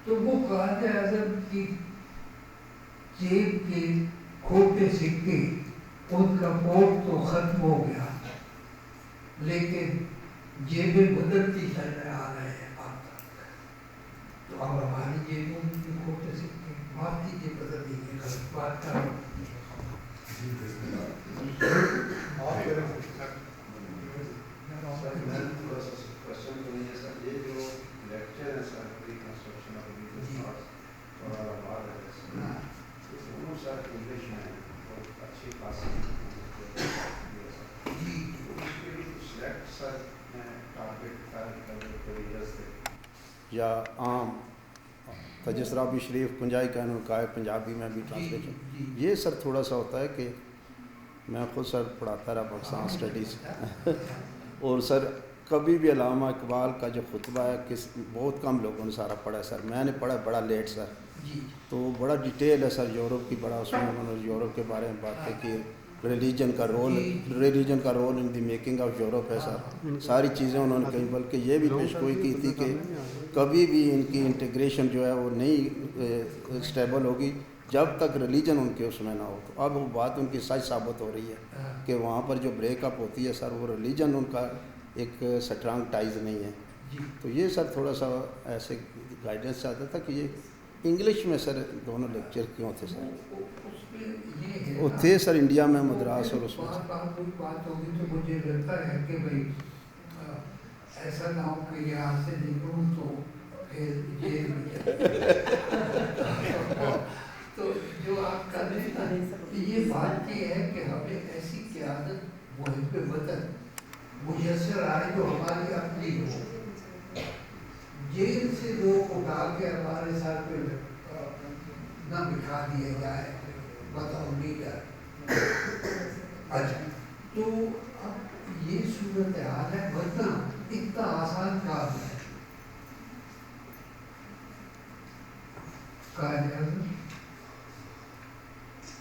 تو وہ قائد اعظم کی جیب کے کھوٹے سکے, ان کا ووٹ تو ختم ہو گیا, لیکن جیبیں بدلتی چلے آ رہے ہیں اب تک. تو اب ہماری جیبوں میں بھی کھوٹے سکے, معاف کیجیے بدل دیجیے, غلط بات کر رہا ہوں. یا عام تو جس طرح بھی شریف کنجائی کا انہوں نے کہا ہے پنجابی میں بھی ٹرانسلیشن. یہ سر تھوڑا سا ہوتا ہے کہ میں خود سر پڑھاتا رہا پاکستان اسٹڈیز اور سر کبھی بھی علامہ اقبال کا جو خطبہ ہے بہت کم لوگوں نے سارا پڑھا ہے سر. میں نے پڑھا بڑا لیٹ سر. جی تو بڑا ڈیٹیل ہے سر یورپ کی, بڑا اس میں انہوں نے یورپ کے بارے میں باتیں کی. ریلیجن کا role in the making of Europe ہے سر. ساری چیزیں انہوں نے کہیں, بلکہ یہ بھی پیشگوئی کی تھی کہ کبھی بھی ان کی انٹیگریشن جو ہے وہ نہیں اسٹیبل ہوگی جب تک ریلیجن ان کے اس میں نہ ہو. تو اب وہ بات ان کی سچ ثابت ہو رہی ہے کہ وہاں پر جو بریک اپ ہوتی ہے سر, وہ ریلیجن ان کا ایک سٹرانگ ٹائز نہیں ہے. تو یہ سر تھوڑا سا ایسے گائیڈنس چاہتا تھا کہ یہ انگلش میں سر دونوں لیکچر کیوں تھے سر؟ وہ تھے سر انڈیا میں مدراس اور اس میں کوئی بات ہوگی تو مجھے لگتا ہے کہ بھائی ایسا نہ ہو کہ یہاں سے نکلوں تو پھر تو جو آپ کر رہے ہیں یہ بات یہ ہے کہ ہمیں ایسی قیادت محب وطن میسر آئے جو ہماری اپنی ہو. جیل سے لوگ اٹھا کے ہمارے ساتھ نہ بٹھا دیا جائے بتاؤ لیڈر. اچھا تو اب یہ صورت حال ہے, ورنہ اتنا آسان کام ہے. قائد اعظم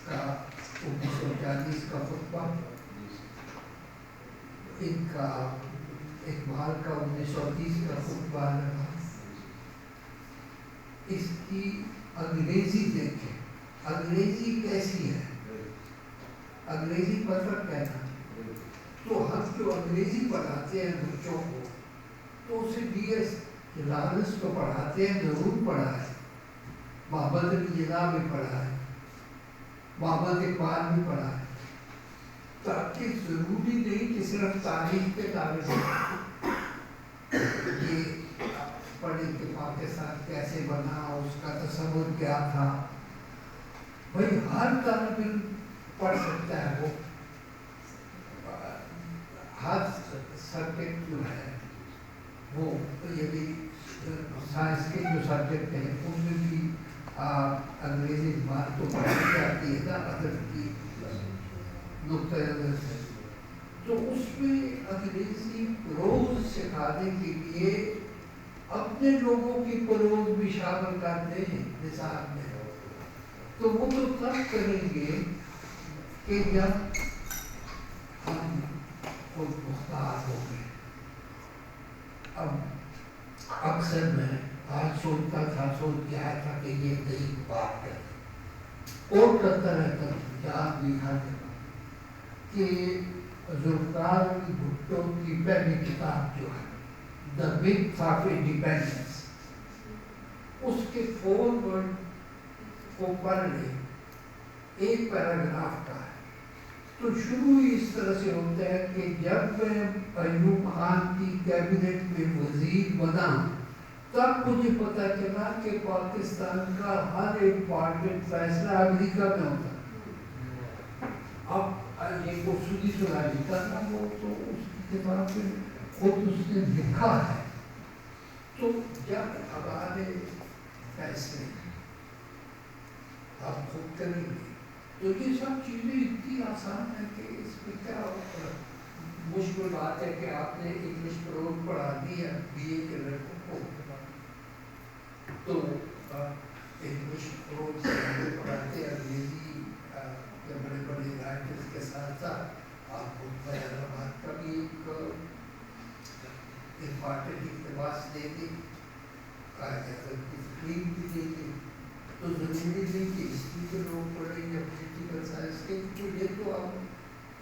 کا 1940 کا خطبہ, ان کا اقبال کا 1930 کا خطبہ لگا. اس کی انگریزی دیکھیں, انگریزی کیسی ہے, انگریزی پرفیکٹ ہے نا. تو ہم جو انگریزی پڑھاتے ہیں بچوں کو تو اسے ڈی ایس لارنس کو پڑھاتے ہیں, ضرور پڑھا ہے, محمد علی جناح بھی پڑھا ہے, محمد اقبال بھی پڑھا ہے. تاکہ ضروری نہیں کہ صرف تاریخ کے کاغذ یہ پڑھیں کہ پاکستان کیسے بنا, اس کا تصور کیا تھا. بھائی ہر طالب علم پڑھ سکتا ہے, وہ ہر سبجیکٹ جو ہے وہ یعنی سائنس کے جو سبجیکٹ ہیں ان میں بھی انگریزی زبان تو پڑھائی جاتی ہے نا ادب کی نقطۂ نظر سے. تو اس میں انگریزی پروز سکھانے کے لیے اپنے لوگوں کی پروز بھی شامل کرتے ہیں نصاب میں. تو وہ تو تب کریں گے کہ جب ہم خود مختار ہو گئے. اب اکثر میں آج سوچتا تھا, سوچ کے آیا تھا کہ یہ نئی بات ہے, اور کرتا رہتا یاد بھی ہر جگہ کہ ذوالفقار علی بھٹو کی پہلی کتاب جو ہے دا متھ آف انڈیپینڈنس, اس کے فورورڈ کو پڑھ لیں, ایک پیراگراف کا ہے. تو شروع ہی اس طرح سے ہوتا ہے کہ جب میں ایوب خان کی کیبنٹ میں وزیر بنا تب مجھے پتہ چلا کہ پاکستان کا ہر امپارٹنٹ فیصلہ امریکہ میں ہوتا ہے. اب یہ قرصی سنا لکھا تھا وہ, تو اس کی کتاب میں خود اس نے لکھا ہے. تو جب ہمارے فیصلے آپ خود کریں گے تو یہ سب چیزیں اتنی آسان ہیں کہ اس میں کیا مشکل بات ہے کہ آپ نے انگلش پروگ پڑھا دی ہے بی اے کے لڑکوں کو, تو انگلش پروگ سے پڑھاتے ہیں انگریزی کے بڑے بڑے رائٹرز کے ساتھ ساتھ آپ کو بیان بات کا بھی ایک امپارٹنٹ اقتباس دے دی, قائد اعظم کی تقریر بھی دے دی. تو ضروری نہیں کہ ہسٹری کے لوگ پڑھیں یا پولیٹیکل سائنس کے, کیونکہ یہ تو اب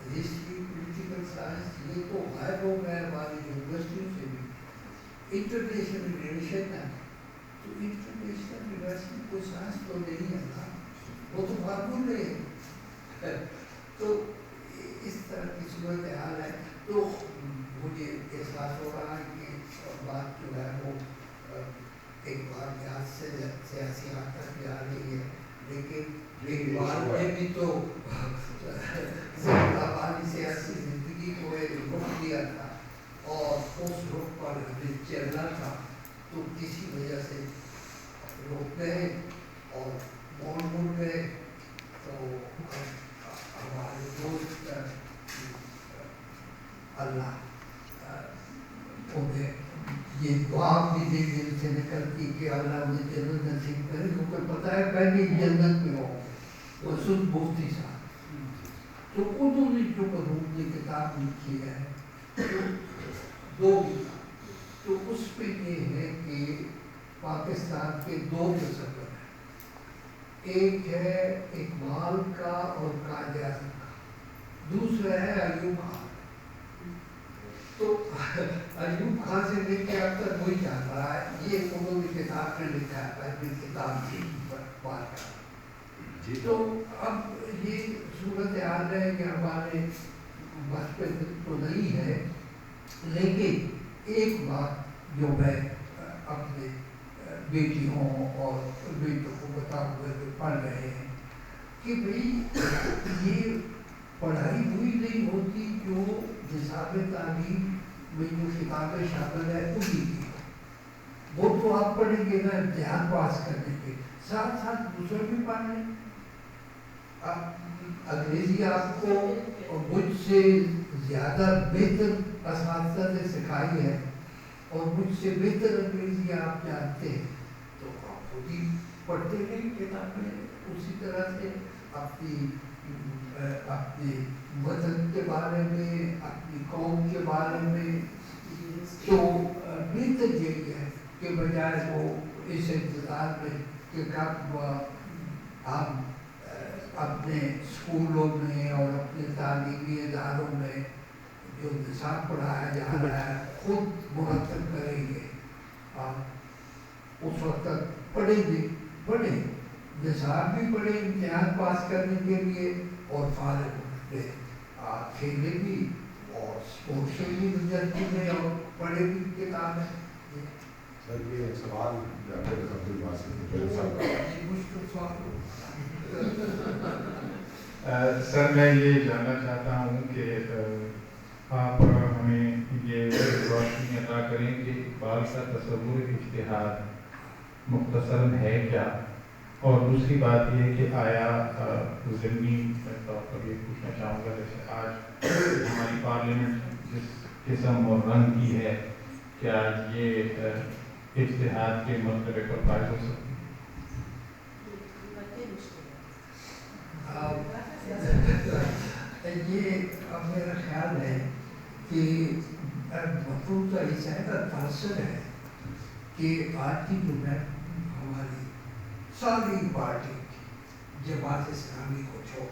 ہسٹری پولیٹیکل سائنس یہ تو غائب ہو گئے ہماری یونیورسٹیوں سے بھی. انٹرنیشنل ریلیشن ہے, تو انٹرنیشنل ریلیشن کوئی سائنس تو نہیں ہے نا, وہ تو فارمولے ہے. تو اس طرح کی صورت حال ہے. تو مجھے احساس ہو رہا ہے کہ بات جو ہے وہ ایک بار یاد سے سیاسی آتا بھی آ رہی ہے, لیکن اقبال نے بھی تو ہماری سیاسی زندگی کو ایک رخ دیا تھا اور اس رخ پر ہمیں چلنا تھا. تو کسی وجہ سے رک گئے اور موڑ گئے. تو ہمارے دوست اللہ کہ پتہ ہے پہلے جنت میں ہو وسط مفتی صاحب، تو انہوں نے جو مرحوم نے کتاب لکھی ہے دو، تو اس پہ یہ ہے کہ پاکستان کے دو تصور ہیں، ایک ہے اقبال کا اور قائد اعظم کا، دوسرا ہے ایوب خان۔ تو ایوب خان سے لے کے اب تک وہی چل رہا ہے، یہ انہوں نے کتاب میں لکھا ہے، پہلی کتاب کی بات کا۔ تو اب یہ صورتحال ہے کہ ہمارے بس پہ تو نہیں ہے، لیکن ایک بات جو میں اپنے بیٹیوں اور بیٹوں کو بتا ہوئے جو پڑھ رہے ہیں کہ بھئی یہ پڑھائی وہی نہیں ہوتی جو نصاب تعلیم میں جو کتابیں شامل ہیں انہیں کی، وہ تو آپ پڑھیں گے نا امتحان پاس کرنے کے، ساتھ ساتھ دوسرے بھی پڑھ لیں۔ انگریزی آپ کو مجھ سے زیادہ بہتر اساتذہ نے سکھائی ہے اور مجھ سے بہتر انگریزی آپ جانتے ہیں، تو آپ خود ہی پڑھتے رہیں کتابیں اسی طرح سے اپنے وطن کے بارے میں، اپنی قوم کے بارے میں، تو بہتر یہی ہے کہ بجائے وہ اس انتظار میں کہ کب ہم اپنے اسکولوں میں اور اپنے تعلیمی اداروں میں جو نصاب پڑھایا جا رہا ہے خود مرتب کریں گے، اس وقت تک پڑھیں گے، پڑھیں نصاب بھی پڑھیں امتحان پاس کرنے کے لیے، اور فارغ ہوتے کھیلیں بھی اور اسپورٹس سے بھی نظر میں اور پڑھے بھی کتابیں۔ سر یہ سوال ڈاکٹر عبدالباسط صاحب، مشکل سوال سر میں یہ جاننا چاہتا ہوں کہ آپ ہمیں یہ روشنی عطا کریں کہ اقبال کا تصور اجتہاد مختصراً ہے کیا، اور دوسری بات یہ کہ آیا ضمنی طور پر یہ پوچھنا چاہوں گا جیسے آج ہماری پارلیمنٹ جس قسم اور رنگ کی ہے، کیا یہ اجتہاد کے مرتبے پر فائز ہو سکتی؟ یہ اب میرا خیال ہے کہ مفروض کا اس کا تاثر ہے کہ آج کی جو ہے ہماری ساری پارٹی جماعت اسلامی کو چھوڑ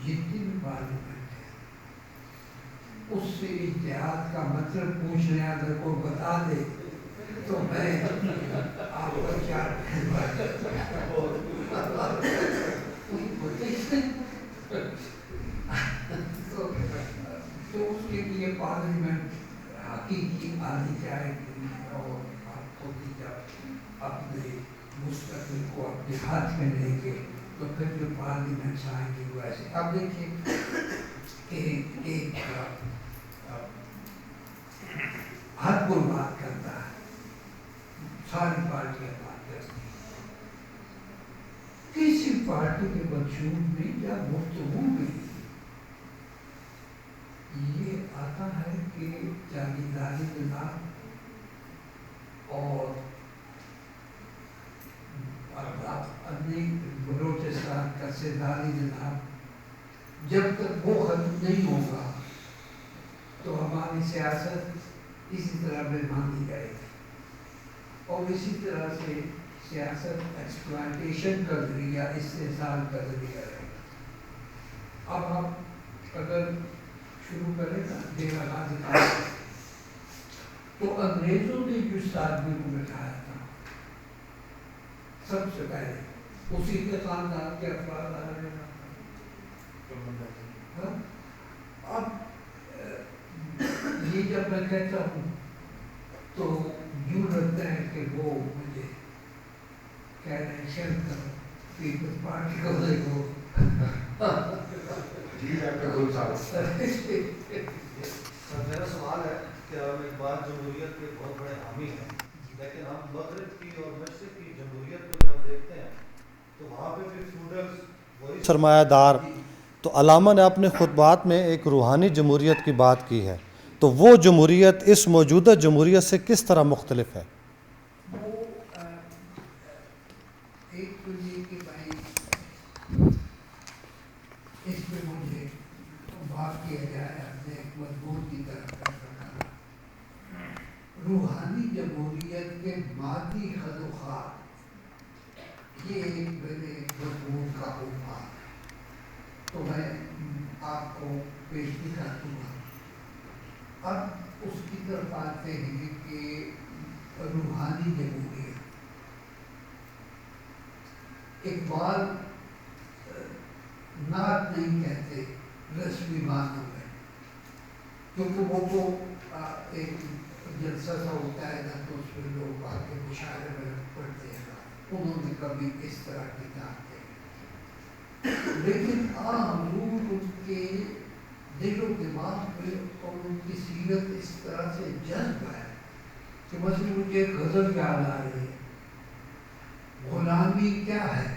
جتنی بھی پارلیمنٹ ہے اس سے اتحاد کا مطلب پوچھنے اگر کوئی بتا دے تو میں آپ کو کیا تو اس کے لیے پارلیمنٹ حقیقی آنی چاہے گی، اور آپ خود ہی جب اپنے مستقبل کو اپنے ہاتھ میں لیں گے تو پھر جو پارلیمنٹ آئیں گے وہ ایسے۔ اب دیکھیے کہ ایک ہر کوئی بات کرتا ہے، ساری پارٹیاں بات کرتی ہیں، کسی پارٹی کے وجود میں یا گفتگو میں یہ آتا ہے کہ جاگیرداری نظام اور بلوچستان کا سرداری نظام جب تک وہ ختم نہیں ہوگا تو ہماری سیاست اسی طرح بےمانی رہے گی، اور اسی طرح سے سیاست ایکسپلائٹیشن کا ذریعہ، استحصال کا ذریعہ رہے گا۔ اب ہم اگر شروع کریں نا ڈیرہ غازی خان، تو انگریزوں نے جس آدمی کو بٹھایا تھا سب سے پہلے اسی کے خاندان کے افراد آ رہے ہیں۔ اب یہ جب میں کہتا ہوں تو یوں لگتا ہے کہ وہ مجھے کہہ رہے ہیں شرم کرو، پیپلز پارٹی کو دیکھو۔ میرا سوال ہے کہ ہم اقبال جمہوریت کے بہت بڑے حامی ہیں، لیکن ہم مغرب کی اور مشرق کی جمہوریت کو جب دیکھتے ہیں تو وہاں پہ پھر فیوڈلز وہی سرمایہ دار، تو علامہ نے اپنے خطبات میں ایک روحانی جمہوریت کی بات کی ہے، تو وہ جمہوریت اس موجودہ جمہوریت سے کس طرح مختلف ہے؟ ایک تو یہ کہ بھائی اس پہ مجھے بات کیا جائے اپنے ایک مضمون کی طرف کرنا، روحانی جمہوریت کے مادی خدوخات، یہ ایک میرے مضمون کا عنوان ہے، تو میں آپ کو پیش بھی کر دوں گا۔ اب اس کی طرف آتے ہیں کہ روحانی جمہوریت، اقبال نعت نہیں کہتے رسمی معنوں میں، کیونکہ وہ تو ایک جلسہ سا ہوتا ہے نا، تو اس میں لوگ آ کے مشاعرے میں پڑھتے ہیں، انہوں نے کبھی اس طرح کی نعت نہیں، لیکن حضور ان کے دل و دماغ میں اور ان کی سیرت اس طرح سے جذب ہے کہ مثلا مجھے ایک غزل یاد آ رہی ہے، غلامی کیا ہے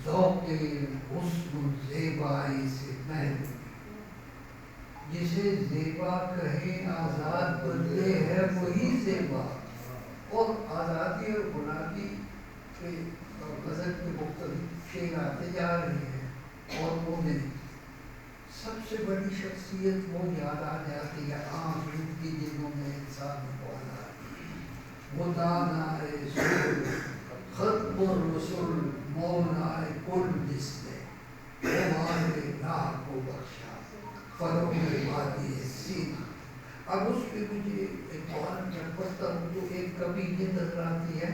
ذوق حسن زیبائی سے محرومی، جسے زیبا کہیں آزاد بندے ہے وہی زیبا، اور آزادی اور غلامی کے غزل کے مختلف شعر آتے جا رہے ہیں، اور انہیں سب سے بڑی شخصیت وہ یاد آ جاتی ہے عام کی جنہوں نے انسان کو آزاد، وہ دانائے سر ختم الرسل مولائے کل جس نے ہمارے راہ کو بخشا فروغ وادی سینہ۔ اب اس پہ مجھے اقبال جب پڑھتا ہوں تو ایک کبھی یہ نظر آتی ہے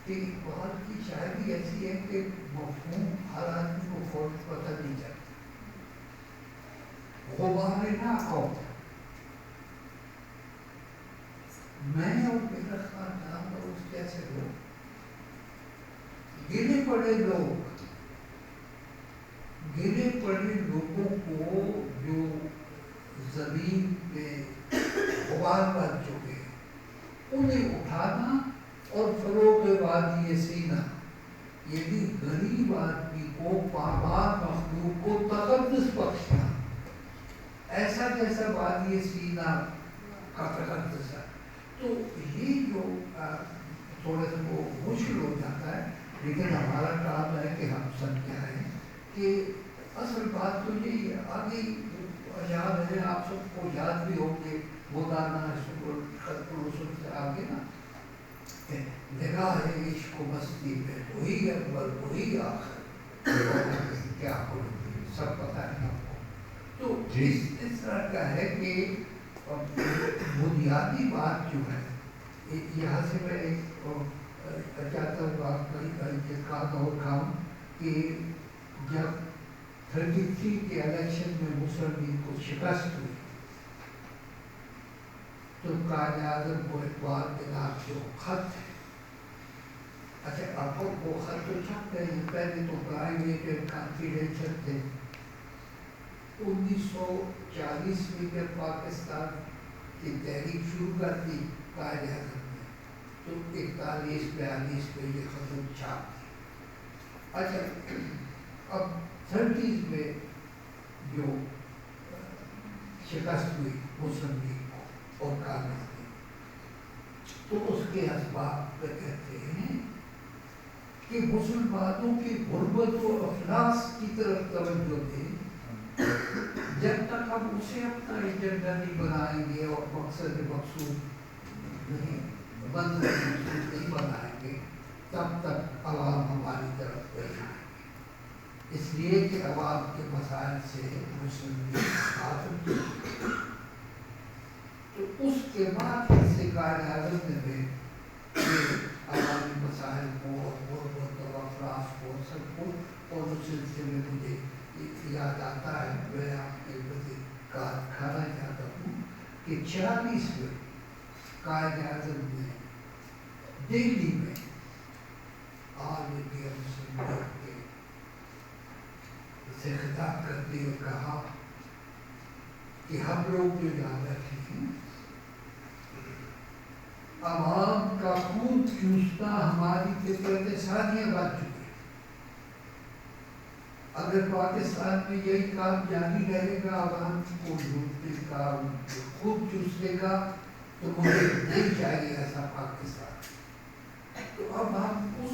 کہ اقبال کی شاعری ایسی ہے کہ مفہوم ہر آدمی کو فوراً پتہ نہیں چلتا، غبار نہ ہو میں اور میرا خاندان اور اس جیسے لوگ، گرے پڑے لوگوں کو جو زمین پہ غبار بن چکے انہیں اٹھانا اور فروغ وادی سینہ، یہ بھی غریب آدمی کو پامال مخلوق کو تقدس بخشنا، ایسا جیسا وادی سینہ کا تقدس ہے۔ تو یہ جو تھوڑا سا وہ مشکل ہو جاتا ہے، لیکن ہمارا کام ہے کہ ہم سمجھائیں کہ اصل بات تو یہی ہے۔ آگے یاد ہے، آپ سب کو یاد بھی ہوں گے وہ گانا ختم رسول سے آگے نا، نگاہ عشق و مستی میں وہی اکبر وہی آخر، کیا بولوں سب پتہ ہے آپ کو۔ تو اس طرح کا ہے کہ بنیادی بات جو ہے، یہاں سے میں ایک چاہتا ہوں آپ کا انتقاد اور کام کہ جب 33 کے الیکشن میں مسلم لیگ کو شکست ہوئی تو قائد اعظم کو اقبال کے نام جو خط ہے، اچھا آپ وہ خط تو چھپ گئے ہیں، پہلے تو پرائیویٹ کانفیڈینشیل تھے۔ 1940 میں جب پاکستان کی تحریک شروع کر دی قائد اعظم نے، تو 41-42 میں یہ خطوط چھاپ دی۔ اچھا اب 30s میں جو شکست ہوئی مسلم لیگ کو اور کانگریس کی، تو اس کے اسباب پہ کہتے ہیں کہ مسلمانوں کی غربت و افلاس کی طرف توجہ دیں، جب تک ہم اسے اپنا ایجنڈا نہیں بنائیں گے اور مقصد مقصود نہیں بنائیں گے، تب تک عوام ہماری طرف نہیں آئیں گے، اس لیے کہ عوام کے مسائل سے مسلم لیگ حاصل کی۔ تو اس کے بعد سے قائد اعظم نے عوامی مسائل کو اور غربت اور افلاس کو سب کو، اور اس سلسلے میں مجھے یاد آتا ہے، میں آپ کے کار کھانا چاہتا ہوں کہ 46 میں قائد اعظم نے دہلی میں آل انڈیا مسلم لیگ کے سے خطاب کرتے ہوئے کہا کہ ہم لوگ جو یاد رکھیں عوام کا خون چوسنا ہماری فطرت ثانیہ بن چکی ہے، اگر پاکستان میں یہی کام جاری رہے گا عوام کو لوٹنے کا خون چوسنے کا، تو مجھے نہیں چاہیے ایسا پاکستان۔ تو اب ہم اس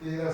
13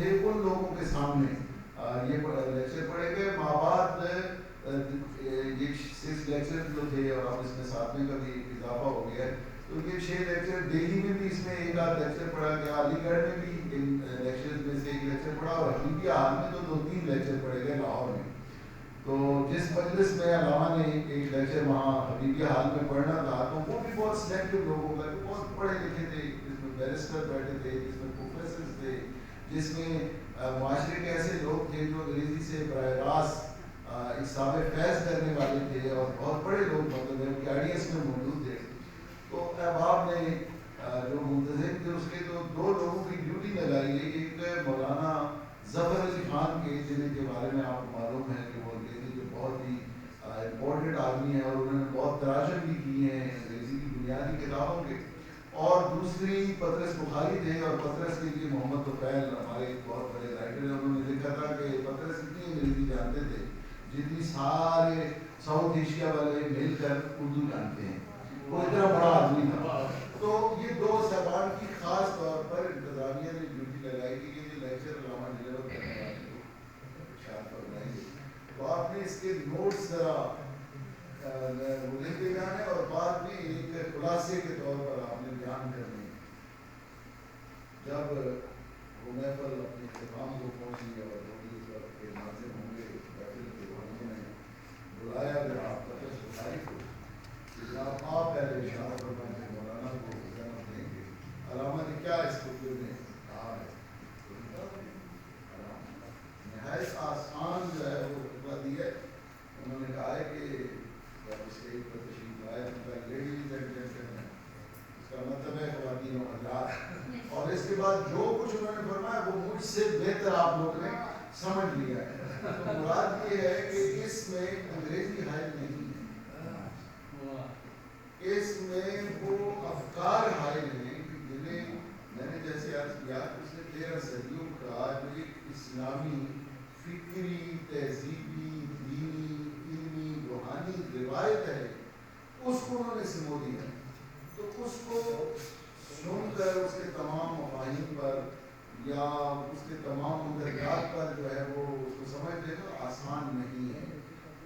تھے ان لوگوں کے سامنے یہ لیکچر پڑھے گئے. بعد یہ 6 لیکچر جو تھے اور اب اس میں 7ویں کا بھی اضافہ ہو گیا ہے, تو یہ 6 لیکچر دہلی میں بھی اس میں ایک آدھ لیکچر پڑھا گیا, علی گڑھ میں بھی ان لیکچر میں سے ایک لیکچر پڑھا, اور حبیبیہ ہال میں تو 2-3 لیکچر پڑھے گئے لاہور میں. تو جس مجلس میں علامہ نے ایک لیکچر وہاں حبیبیہ ہال میں پڑھنا تھا, تو وہ بھی بہت سلیکٹو لوگوں کا, بہت پڑھے لکھے تھے, جس میں بیرسٹر بیٹھے تھے, جس میں پروفیسر تھے, جس میں معاشرے کے ایسے لوگ تھے جو انگریزی سے براہ راست اکتساب فیض کرنے والے تھے, اور بہت بڑے لوگ مطلب ان کے آئیڈیاز میں موجود تھے. تو احباب نے جو منتظم تھے اس کے تو 2 لوگوں کی ڈیوٹی لگائی گئی. ایک مولانا ظفر علی خان کے, جن کے بارے میں آپ کو معلوم ہے کہ وہ انگریزی کے بہت ہی امپورٹنٹ آدمی ہیں, اور انہوں نے بہت تراجم بھی کیے ہیں انگریزی کی بنیادی کتابوں کے. اور دوسری پطرس بخاری تھے, اور پطرس کے لیے محمد طفیل ہمارے ایک بہت بڑے رائٹر ہیں, انہوں نے لکھا تھا کہ پطرس اتنی انگریزی جانتے تھے جتنی سارے ساؤتھ ایشیا والے مل کر اردو جانتے ہیں. وہ اتنا بڑا آدمی تھا. تو یہ 2 صاحبان کی خاص طور پر انتظامیہ نے ڈیوٹی لگائی کہ یہ لیکچر علامہ ڈلیور کرنے والے ارشاد فرمائیں گے. تو آپ نے اس کے نوٹس ذرا لکھ کے جانے, اور بعد میں ایک خلاصے کے طور پر آپ نے بیان کرنے. جب وہ محفل اپنے اختتام کو پہنچی اور اس وقت کے ناظرین ہوں گے محفل کے, انہوں نے بلایا جناب پطرس بخاری کو کہ جناب آپ پہلے اشارہ فرمائیں کہ مولانا کو جناب دیں گے. علامہ نے کیا اس خطبے میں کہا ہے, نہایت آسان جو ہے وہ خطبہ دی ہے. انہوں نے کہا ہے کہ جب اسٹیج پر تشریف لائے تو لیڈیز اینڈ جینٹلمین, اس کا مطلب ہے خواتین و حضرات, اور اس کے بعد جو کچھ انہوں نے فرمایا وہ مجھ سے بہتر آپ لوگ نے سمجھ لیا ہے. تو مراد یہ ہے کہ اس میں انگریزی حائل نہیں ہے, اس میں وہ افکار حائل ہیں جنہیں میں نے جیسے عرض کیا اس نے 13 صدیوں کا جو ایک اسلامی فکری تہذیبی دینی علمی روحانی روایت ہے اس کو انہوں نے سمو دیا. تو اس کو سن کر اس کے تمام مفاہیم پر یا اس کے تمام مندرجات پر جو ہے وہ اس کو سمجھ لینا آسان نہیں ہے.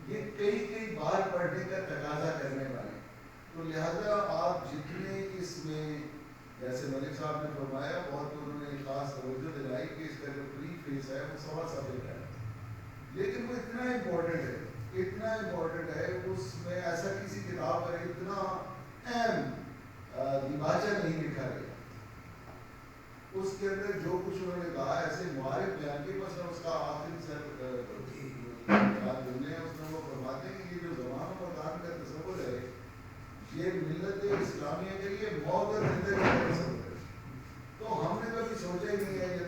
یہ کئی بار پڑھنے کا تقاضا کرنے والے. تو لہذا آپ جتنے اس میں جیسے ملک صاحب نے فرمایا بہت انہوں نے خاص توجہ دلائی کہ اس کا جو پری فیس ہے وہ 1.25 صفحے کا ہے, لیکن وہ اتنا امپورٹنٹ ہے اس میں ایسا کسی کتاب پر اتنا اہم دیباچہ نہیں لکھا گیا. اس کے اندر جو کچھ انہوں نے کہا ایسے معارف بیان کے, مثلا اس کا آخری جملے ہیں اس میں وہ فرماتے ہیں کہ یہ جو زمان و مکان کا تصور ہے یہ ملت اسلامیہ کے لیے موت اور زندگی کا تصور ہے. تو ہم نے کبھی سوچا ہی نہیں ہے یہ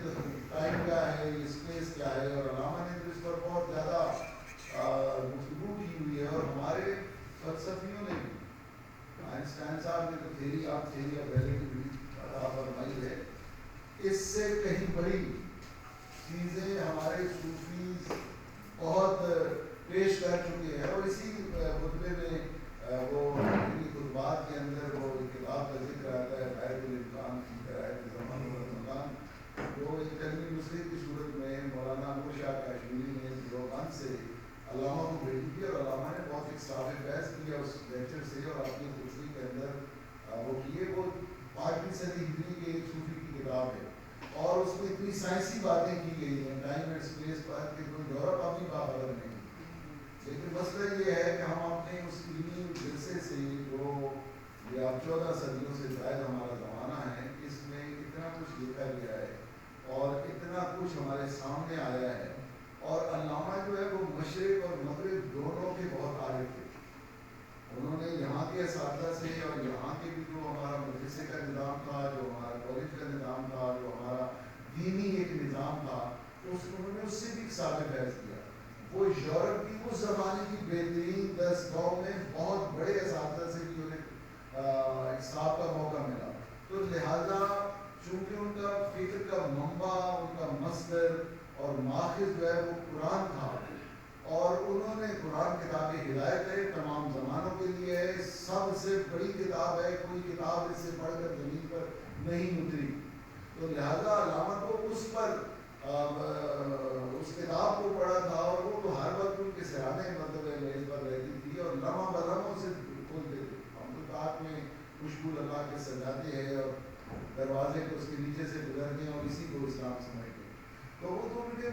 ٹائم کیا ہے, یہ اسپیس کیا ہے, اور علامہ نے تو اس پر بہت زیادہ گفتگو کی ہوئی ہے. اور ہمارے فلسفیوں نے بھی, آئنسٹائن صاحب نے تو تھیری آف ریلیٹیوٹی فرمائی ہے, اس سے کہیں بڑی چیزیں ہمارے صوفیز بہت پیش کر چکے ہیں. اور اسی خطبے میں وہ خطبات کے اندر وہ کتاب کا ذکر آتا ہے غیر الامکان کی شرائط زمان و مکان, جو ایک علمی نسخے کی صورت میں مولانا نور شاہ کاشمیری نے دیوبند سے علامہ کو بھیجی تھی, اور علامہ نے بہت اکتساب فیض کیا اس لیکچر سے, اور اپنی خصوصی کے اندر وہ کیے. وہ 5ویں صدی ہجری کے ایک صوفی کی کتاب ہے, اور اس میں اتنی سائنسی باتیں کی گئی ہیں ٹائم اینڈ اسپیس پر کہ کوئی یورپ اپنی باخبر نہیں. لیکن مسئلہ یہ ہے کہ ہم اپنے اس علمی ورثے سے جو یہ اب 14 صدیوں سے زائد ہمارا زمانہ ہے, اس میں اتنا کچھ لکھا گیا ہے اور اتنا کچھ ہمارے سامنے آیا ہے. اور علامہ جو ہے وہ مشرق اور مغرب دونوں کے بہت عارف تھے. انہوں نے یہاں کے اساتذہ سے اور یہاں کے بھی جو ہمارا مدرسے کا نظام تھا, جو ہمارا کالج کا نظام تھا, جو ہمارا دینی ایک نظام تھا, تو انہوں نے اس سے بھی اکتساب فیض کیا. وہ یورپ کی اس زمانے کی بہترین 10 گاؤں میں بہت بڑے اساتذہ سے بھی انہیں اکتساب کا موقع ملا. تو لہٰذا چونکہ ان کا فکر کا منبع, ان کا مصدر اور ماخذ جو ہے وہ قرآن تھا, اور انہوں نے قرآن کتاب ہدایت ہے, تمام زمانوں کے لیے ہے, سب سے بڑی کتاب ہے, کوئی کتاب اس سے پڑھ کر زمین پر نہیں اتری. تو لہذا علامہ کو اس پر اس کتاب کو پڑھا تھا اور وہ تو ہر وقت ان کے سرانے مطلب میز پر رہتی تھی اور لمحہ بلمحہ اسے کھولتے تھے. ہم تو کاٹ میں خوشبو لگا کے سجاتے ہیں اور دروازے کو اس کے نیچے سے گزرتے ہیں اور اسی کو اسلام سمجھتے ہیں. تو وہ تو ان کے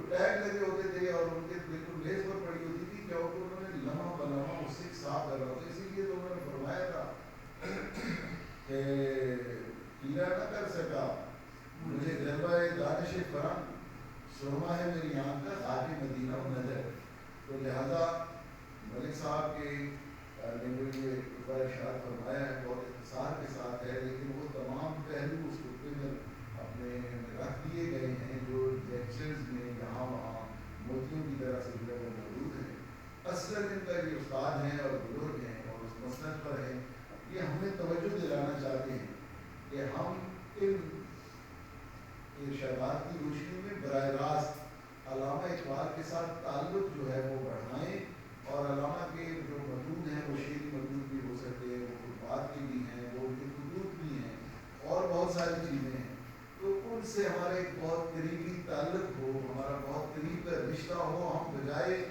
ٹیگ لگے ہوتے تھے اور ان کے بالکل میز پر پڑی ہوتی تھی کیونکہ انہوں نے لمحہ بلمحہ اس سے صاف کرنا ہوتا. اسی لیے تو انہوں نے فرمایا تھا کہ کیڑا نہ کر سکا مجھے غلبہ دانش فرنگ سرما ہے میری آنکھ کا خاک مدینہ و نظر. تو لہذا ملک صاحب کے نے جو یہ بڑا اشارہ فرمایا ہے بہت اختصار کے ساتھ ہے لیکن وہ تمام پہلو اس خطبے میں اپنے رکھ دیے گئے ہیں جو لیکچرز میں یہاں وہاں موتیوں کی طرح سے جو ہے وہ موجود ہیں. اصل ان کا یہ استاد ہیں اور بزرگ ہیں اور اس مسند پر ہیں. یہ ہمیں توجہ دلانا چاہتے ہیں کہ ہم ان ارشادات کی روشنی میں براہ راست علامہ اقبال کے ساتھ تعلق جو ہے وہ بڑھائیں اور علامہ کے جو مدود ہیں وہ شعری مدود بھی ہو سکتے ہیں, وہ خطبات کے بھی ہیں, وہ ان کے خطوط بھی ہیں اور بہت ساری چیزیں ہیں. تو ان سے ہمارا ایک بہت قریبی تعلق ہو, ہمارا بہت قریب کا رشتہ ہو. ہم بجائے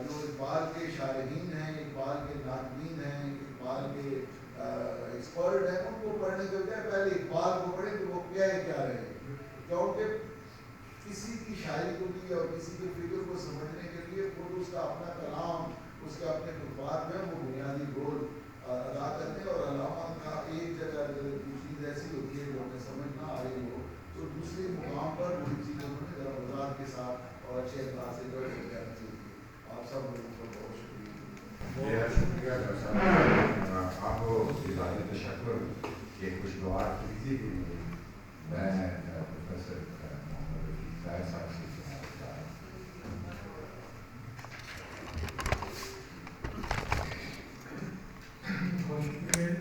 جو اقبال کے شارحین ہیں, اقبال کے ناقدین ہیں, اقبال کے ایکسپرٹ ہیں, ان کو پڑھنے کے بجائے پہلے اقبال کو پڑھیں کہ وہ کیا رہے. کیونکہ کسی کی شاعری کو بھی اور کسی کے فکر کو سمجھنے کے لیے خود اس کا اپنا کلام, اس کے اپنے خطبات میں وہ بنیادی رول ادا کرتے ہیں. اور علامہ کا ایک جگہ اگر چیز ایسی ہوتی ہے جو ہمیں سمجھ نہ آ رہی ہو تو دوسرے مقام پر وہی چیزوں میں ذرا وضاحت کے ساتھ اور اچھے انداز سے جو ہے بیان ہوتی ہے. آپ سب لوگوں کو بہت شکریہ. شکریہ آپ کو اجازت تشکر کہ خوشگوار کسی کے لیے میں پروفیسر محمد رفیق ظاہر صاحب سے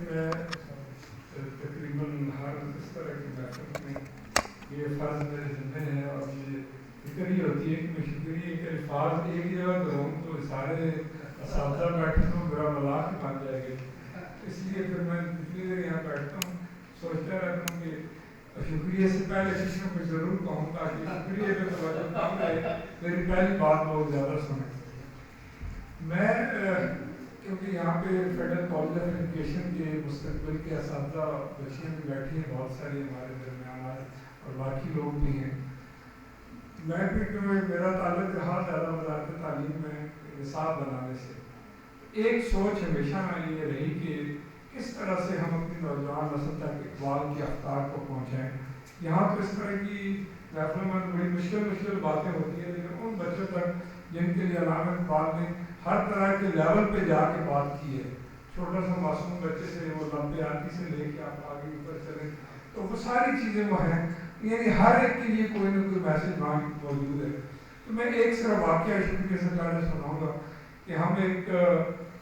میں تقریباً ہر اس طرح کی محفل میں یہ فرض میرے ذمہ ہے اور مجھے فکر یہ ہوتی ہے کہ میں شکریہ کے الفاظ ایک جگہ کروں تو سارے اساتذہ بیٹھے تو میرا مذاق بن جائے گا. اس لیے پھر میں جتنی دیر یہاں بیٹھتا ہوں سوچتا رہتا ہوں کہ شکریہ سے پہلے کسی کو ضرور کہوں تاکہ شکریہ پہ توجہ کم رہے, میری پہلی بات بہت زیادہ سنیں. میں کیونکہ یہاں پہ فیڈرل کالج آف ایجوکیشن کے مستقبل کے اساتذہ بچیاں بھی بیٹھی ہیں بہت ساری ہمارے درمیان اور باقی لوگ بھی ہیں. میں بھی کیونکہ میرا تعلق رہا زیادہ وزارت تعلیم میں نصاب بنانے سے, ایک سوچ ہمیشہ یہ رہی کہ کس طرح سے ہم اپنی نوجوان نسل تک اقبال کے افکار کو پہنچائیں. یہاں تو اس طرح کی محفلوں میں بڑی مشکل باتیں ہوتی ہیں لیکن ان بچوں تک جن کے لیے علامہ اقبال نے ہر طرح کے لیول پہ جا کے بات کی ہے, چھوٹا سا معصوم بچے سے وہ لمبے آتی سے لے کے آپ آگے اوپر چلیں تو وہ ساری چیزیں وہ ہیں, یعنی ہر ایک کے لیے کوئی نہ کوئی میسج وہاں موجود ہے. تو میں ایک صرف واقعہ شکریہ سے پہلے سناؤں گا کہ ہم ایک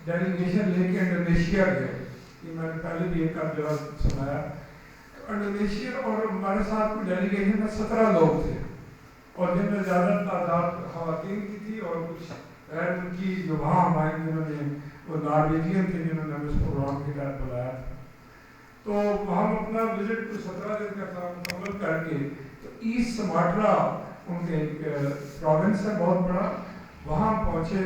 ڈیلیگیشن لے کے انڈونیشیا گئے, یہ میں نے پہلے بھی ایک آدھ جگہ سنایا. انڈونیشیا اور ہمارے ساتھ کوئی ڈیلیگیشن میں 17 لوگ تھے اور جن میں زیادہ تعداد خواتین کی تھی اور کچھ غیر ملکی جو وہاں ہمارے جنہوں نے وہ نارویجین تھے جنہوں نے ہمیں اس پروگرام کے تحت بلایا تھا. تو ہم اپنا وزٹ کو 17 دن کا تھا مکمل کر کے تو ایسٹ سماٹرا ان کے ایک پروونس ہے بہت بڑا, وہاں پہنچے.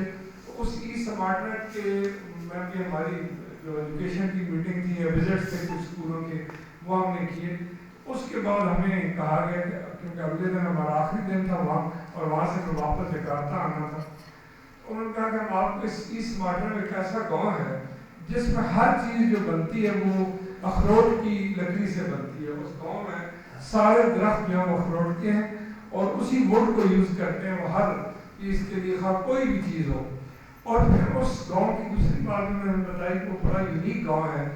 اس ایسٹ سماٹرا کے میں بھی ہماری جو ایجوکیشن کی میٹنگ تھی یا وزٹس تھے کچھ اسکولوں کے وہ ہم نے کیے. اس کے بعد ہمیں کہا گیا کہ کیونکہ اگلے دن ہمارا آخری دن تھا وہاں اور وہاں سے پھر واپس جکارتا آنا تھا, انہوں نے کہا کہ ہم آپ کو اس ایسٹ سماٹرا میں ایک ایسا گاؤں ہے جس میں ہر چیز جو بنتی ہے وہ اخروٹ کی لکڑی سے بنتی ہے. اس گاؤں میں سارے درخت جو ہیں وہ اخروٹ کے ہیں اور اسی ووڈ کو یوز کرتے ہیں وہ ہر چیز کے لیے, خواہ کوئی بھی چیز ہو. اور پھر اس گاؤں کی دوسری بات میں نے بتائی کہ وہ بڑا یونیک گاؤں ہے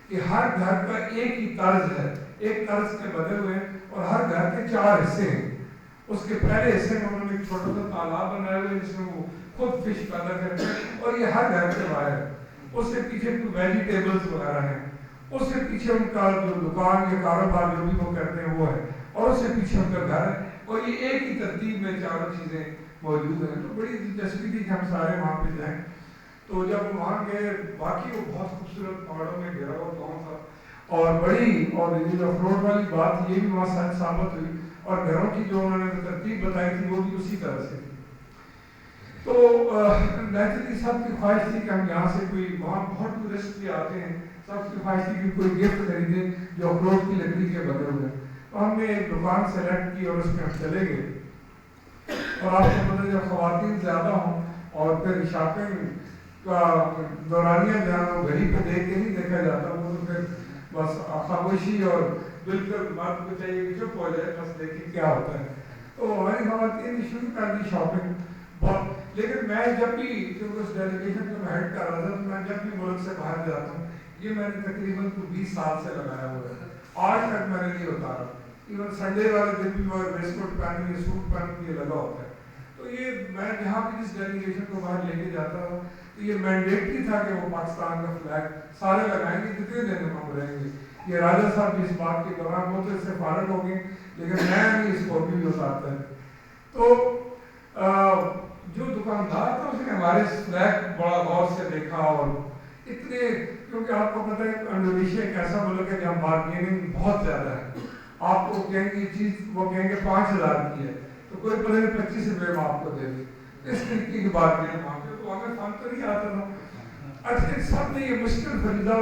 کہ ہر گھر کا ایک ہی طرز ہے, ایک طرز کے بنے ہوئے ہیں اور ہر گھر کے 4 حصے ہیں. اس کے پہلے حصے میں انہوں نے ایک چھوٹا سا تالاب بنایا ہوا ہے جس میں وہ خود فش پیدا کرتے ہیں اور یہ ہر گھر کے باہر ہے. اس سے پیچھے ویجیٹیبلز وغیرہ ہیں, اس سے پیچھے ان کا جو دکان یا کاروبار جو بھی وہ کرتے ہیں وہ ہے اور اس سے پیچھے ان کا گھر ہے اور یہ ایک ہی ترتیب میں 4 چیزیں موجود ہیں. تو بڑی دلچسپی تھی کہ ہم سارے وہاں پہ جائیں. تو جب وہاں گئے باقی وہ بہت خوبصورت پہاڑوں میں گھرا ہوا گاؤں تھا اور بڑی اور یہ جو اخروٹ والی بات یہ بھی وہاں سچ ثابت ہوئی اور گھروں کی جو انہوں نے ترتیب بتائی تھی وہ بھی اسی طرح سے تھی. تو نیچرلی سب کی خواہش تھی کہ ہم یہاں سے کوئی وہاں بہت ٹورسٹ بھی آتے ہیں, سب کی خواہش تھی کہ کوئی گفٹ خریدیں جو اخروٹ کی لکڑی کے بنے ہوئے. تو ہم نے ایک دکان سلیکٹ کی اور اس میں ہم چلے گئے. اور آپ کو پتہ جب خواتین زیادہ ہوں اور پھر شاپنگ کا دورانیہ جہاں گھڑی پہ دیکھ کے نہیں دیکھا جاتا, وہ تو پھر بس خاموشی اور بالکل بات کو چاہیے کہ چپ ہو جائے, بس دیکھیں کیا ہوتا ہے. تو ہماری خواتین نے شروع کر دی شاپنگ بہت. لیکن میں جب بھی کیونکہ اس ڈیلیگیشن کو میں ہیڈ کر رہا تھا, تو میں جب بھی ملک سے باہر جاتا ہوں, یہ میں نے تقریباً 20 سال سے لگایا ہوا ہے, آج تک میں نے نہیں اتارا. ایون سنڈے والے دن بھی میں ویسٹ کوٹ پہن کے سوٹ پہن کے لگا ہوتا ہے. تو یہ میں جہاں بھی جس ڈیلیگیشن کو باہر لے کے جاتا ہوں تو یہ مینڈیٹری تھا کہ وہ پاکستان کا فلیگ سارے لگائیں گے جتنے دن ہم رہیں گے. یہ راجہ صاحب بھی اس بات کے دوران وہ تو اس سے فارغ ہو گئے, لیکن میں نہیں اس کو بھی اتارتا ہے. تو جو دکاندار تھا اس نے ہمارے فلیگ بڑا غور سے دیکھا, اور اتنے, کیونکہ آپ کو پتہ ہے انڈونیشیا ایک ایسا ملک ہے جہاں بارگیننگ بہت زیادہ ہے. آپ کو کہیں گے یہ چیز, وہ کہیں گے 5000 کی ہے, تو کوئی پتہ نہیں 25 روپے میں آپ کو دے دے. اس طریقے کی بارگیننگ وہاں پہ, تو ہمیں فن تو نہیں آتا تھا. اچھا سب نے یہ مشکل فریضہ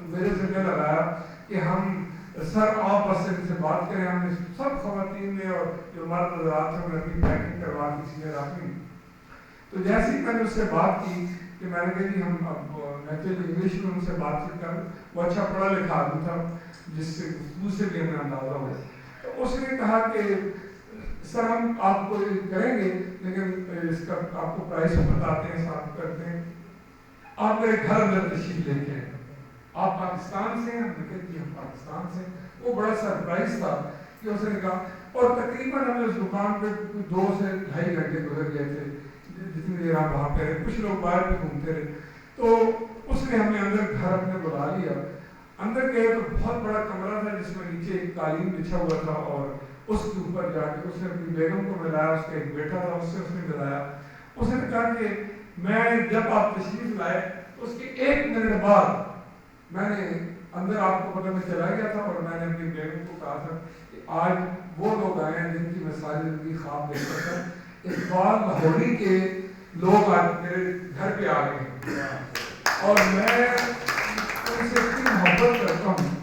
میرے ذمہ لگایا کہ ہم سر آپس سے بات کریں. ہم نے سب خواتین نے اور جو مرد حضرات ہیں, اپنی پیکنگ کروا کے اس میں رکھیں. تو جیسے ہی میں نے اس سے بات کی کہ میں نے کہا کہ ہم اب نیچرلی انگلش میں ان سے بات چیت کر, وہ اچھا پڑھا لکھا آدمی تھا جس سے گفتگو سے بھی ہمیں اندازہ ہوا. تو اس نے کہا کہ سر ہم آپ کو کریں گے, لیکن اس کا آپ کو پرائس بتاتے ہیں, صاف کرتے ہیں. آپ میرے گھر میں تشریف لے کے, آپ پاکستان سے ہیں؟ ہم نے کہا کہ ہم پاکستان سے. وہ بڑا سرپرائز تھا کہ اس نے کہا, اور تقریباً ہمیں اس دکان پہ 2 سے 2.5 گھنٹے گزر گئے تھے جتنی دیر آپ وہاں پہ رہے. کچھ لوگ باہر بھی گھومتے رہے. تو اس نے ہمیں اندر گھر اپنے بلا لیا. اندر گئے تو بہت بڑا کمرہ تھا جس میں نیچے ایک قالین بچھا ہوا تھا, اور اس کے اوپر جا کے اس نے اپنی بیگم کو ملایا, اس کا ایک بیٹا تھا اس نے ملایا. اس نے کہا کہ میں جب آپ تشریف لائے اس کے 1 منٹ بعد میں نے اندر, آپ کو پتہ میں چلا گیا تھا, اور میں نے اپنی بیگم کو کہا تھا کہ آج وہ لوگ آئے ہیں جن کی میں ساری زندگی خواب دیکھتا تھا. اقبال لاہوری کے لوگ آج میرے گھر پہ آ گئے ہیں, اور میں ان سے اتنی محبت کرتا ہوں.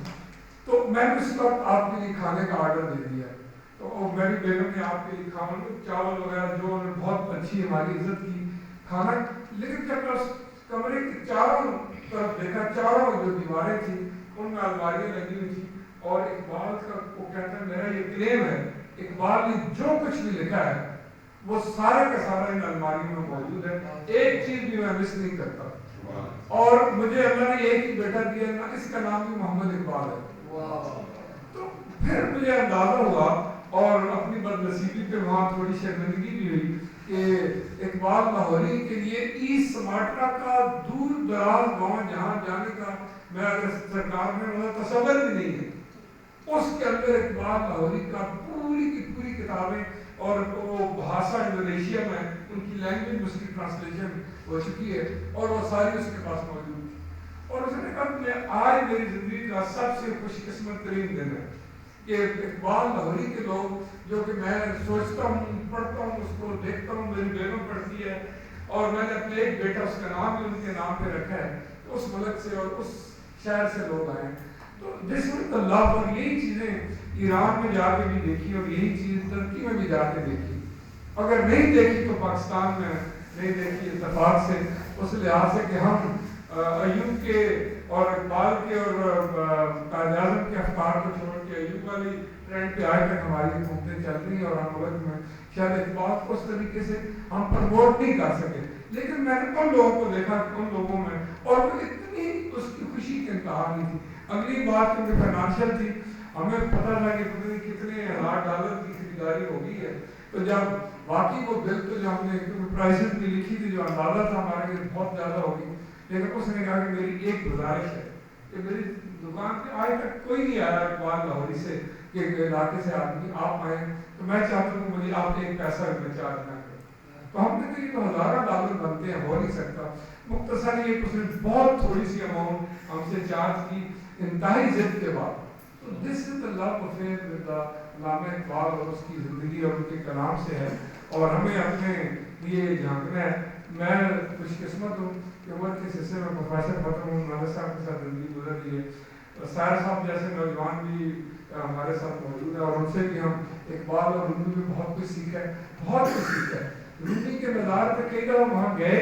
تو میں نے اس وقت آپ کے لیے کھانے کا آرڈر دے دیا. تو میری بیگم نے آپ کے لیے کھانا, چاول وغیرہ جو انہوں نے بہت اچھی ہماری عزت کی کھانا. لیکن جب میں اس کمرے کے چاروں طرف دیکھا, چاروں جو دیواریں تھیں ان میں الماریاں لگی ہوئی تھیں, اور اقبال کا وہ کہتا ہے میرا یہ کلیم ہے, اقبال نے جو کچھ بھی لکھا ہے وہ سارا کا سارا ان الماریوں میں موجود ہے, ایک چیز بھی میں مس نہیں کرتا. اور مجھے اللہ نے ایک ہی بیٹا دیا, اس کا نام بھی محمد اقبال ہے. تو پھر مجھے اندازہ ہوا, اور اپنی بدنصیبی پہ وہاں تھوڑی شرمندگی بھی ہوئی کہ اقبال لاہوری کے لیے ایسٹ سماٹرا کا دور دراز گاؤں جہاں جانے کا میں اگر سرکار میں تصور بھی نہیں ہے. اس کے اندر اقبال لاہوری کا پوری کی پوری کتابیں, اور وہ بھاشا انڈونیشیا میں ان کی لینگویج اس کی ٹرانسلیشن ہو چکی ہے, اور وہ ساری اس کے پاس موجود تھی. اور اس نے کہا کہ آج میری زندگی کا سب سے خوش قسمت ترین دن ہے کہ اقبال لاہوری کے لوگ جو کہ میں سوچتا ہوں, پڑھتا ہوں, اس کو دیکھتا ہوں, میری بیگم پڑھتی ہے, اور میں نے اپنے ایک بیٹا اس کا نام بھی ان کے نام پہ رکھا ہے, اس ملک سے اور اس شہر سے لوگ آئے. تو دس وز دا لو, اور یہی چیزیں ایران میں جا کے بھی دیکھی, اور یہی چیز ترکی میں بھی جا کے دیکھی. اگر نہیں دیکھی تو پاکستان میں نہیں دیکھی اتفاق سے, اس لحاظ سے کہ ہم ایوب کے اور اقبال کے اور قائد اعظم کے افکار کو چھوڑ کے ایوب والی ٹرینڈ پہ آج تک ہماری حکومتیں چل رہی ہیں, اور ہم ملک میں شاید اقبال کو اس طریقے سے ہم پروموٹ نہیں کر سکے. لیکن میں نے ان لوگوں کو دیکھا کہ ان لوگوں میں, اور وہ اتنی اس کی خوشی کی انتہا نہیں تھی. اگلی بات کیونکہ فائنانشیل تھی, ہمیں پتہ تھا کہ کتنے $1,000 کی خریداری ہو گئی ہے. تو جب واقعی وہ بل تو جو ہم نے پرائسز بھی لکھی تھی جو اندازہ تھا ہمارے لیے بہت زیادہ ہوگی, لیکن اس نے کہا کہ میری ایک گزارش ہے کہ میری دکان پہ آج تک کوئی نہیں آیا اقبال لاہوری سے کہ علاقے سے آدمی آپ آئیں, تو میں چاہتا ہوں مجھے آپ ایک پیسہ میں چارج نہ کریں. تو ہم نے کہا یہ تو $1,000 بنتے ہیں, ہو نہیں سکتا. مختصر یہ اس نے بہت تھوڑی سی اماؤنٹ ہم سے چارج کی انتہائی ضد کے بعد. تو دس از دا لو افیئر ود دا علامہ اقبال اور اس کی زندگی اور ان کے کلام سے ہے اور ہمیں اپنے لیے جھانکنا ہے. میں خوش قسمت ہوں کہ عمر کے سلسلے میں پروفیسر فتح محمد مالک صاحب کے ساتھ زندگی گزر رہی ہے. سائر صاحب جیسے نوجوان بھی ہمارے ساتھ موجود ہیں اور ان سے بھی ہم اقبال اور رومی میں بہت کچھ سیکھا ہے, بہت کچھ سیکھا ہے. رومی کے مزار پہ کئی دفعہ وہاں گئے,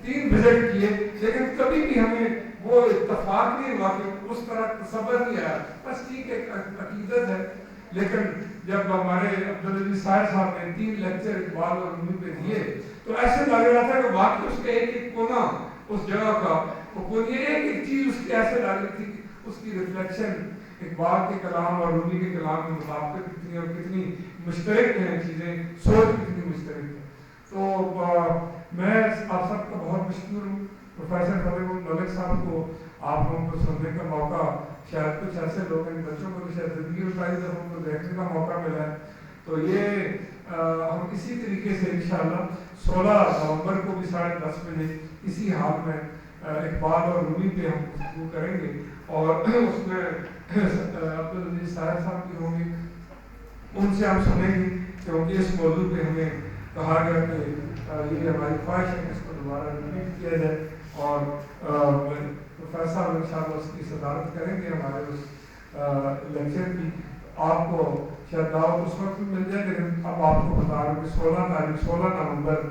3 وزٹ کیے, لیکن کبھی بھی ہمیں وہ اتفاق نہیں ہوا کہ اس طرح تصور نہیں آیا. بس ٹھیک ہے, عقیدت ہے. لیکن جب ہمارے عبدالعزیز سائر صاحب نے 3 لیکچر اقبال اور رومی پہ دیے تو ایسے لگ رہا تھا کہ واقعی اس کا ایک ایک کونا اس جگہ کا وہ کوئی ایک ایک چیز اس کی ایسے لگ رہی تھی کہ اس کی ریفلیکشن اقبال کے کلام اور رومی کے کلام کی مطابقت کتنی اور کتنی مشترک ہیں چیزیں, سوچ کتنی مشترک ہے. تو میں آپ سب کا بہت مشکور ہوں. پروفیسر فتح محمد ملک صاحب کو آپ لوگوں کو سننے کا موقع, شاید کچھ ایسے لوگ ہیں بچوں کو شاید زندگی میں پہلی دفعہ ان کو دیکھنے کا موقع ملا ہے. تو یہ ہم اسی طریقے سے انشاءاللہ 16 نومبر کو بھی 10:30 بجے اسی حال میں اقبال اور رومی پہ ہم گفتگو کریں گے اور اس میں عبدالعزیز سائر صاحب بھی ہوں گے. ان سے ہم سنیں گے کیونکہ اس موضوع پہ ہمیں کہا گیا کہ یہ ہماری خواہش ہے کہ اس کو دوبارہ ریپیٹ کیا جائے اور پروفیسر صاحب انشاءاللہ اس کی صدارت کریں گے ہمارے اس لیکچر کی. آپ کو شاید دعوت اس وقت مل جائے, لیکن اب آپ کو بتا رہا ہوں کہ 16 نومبر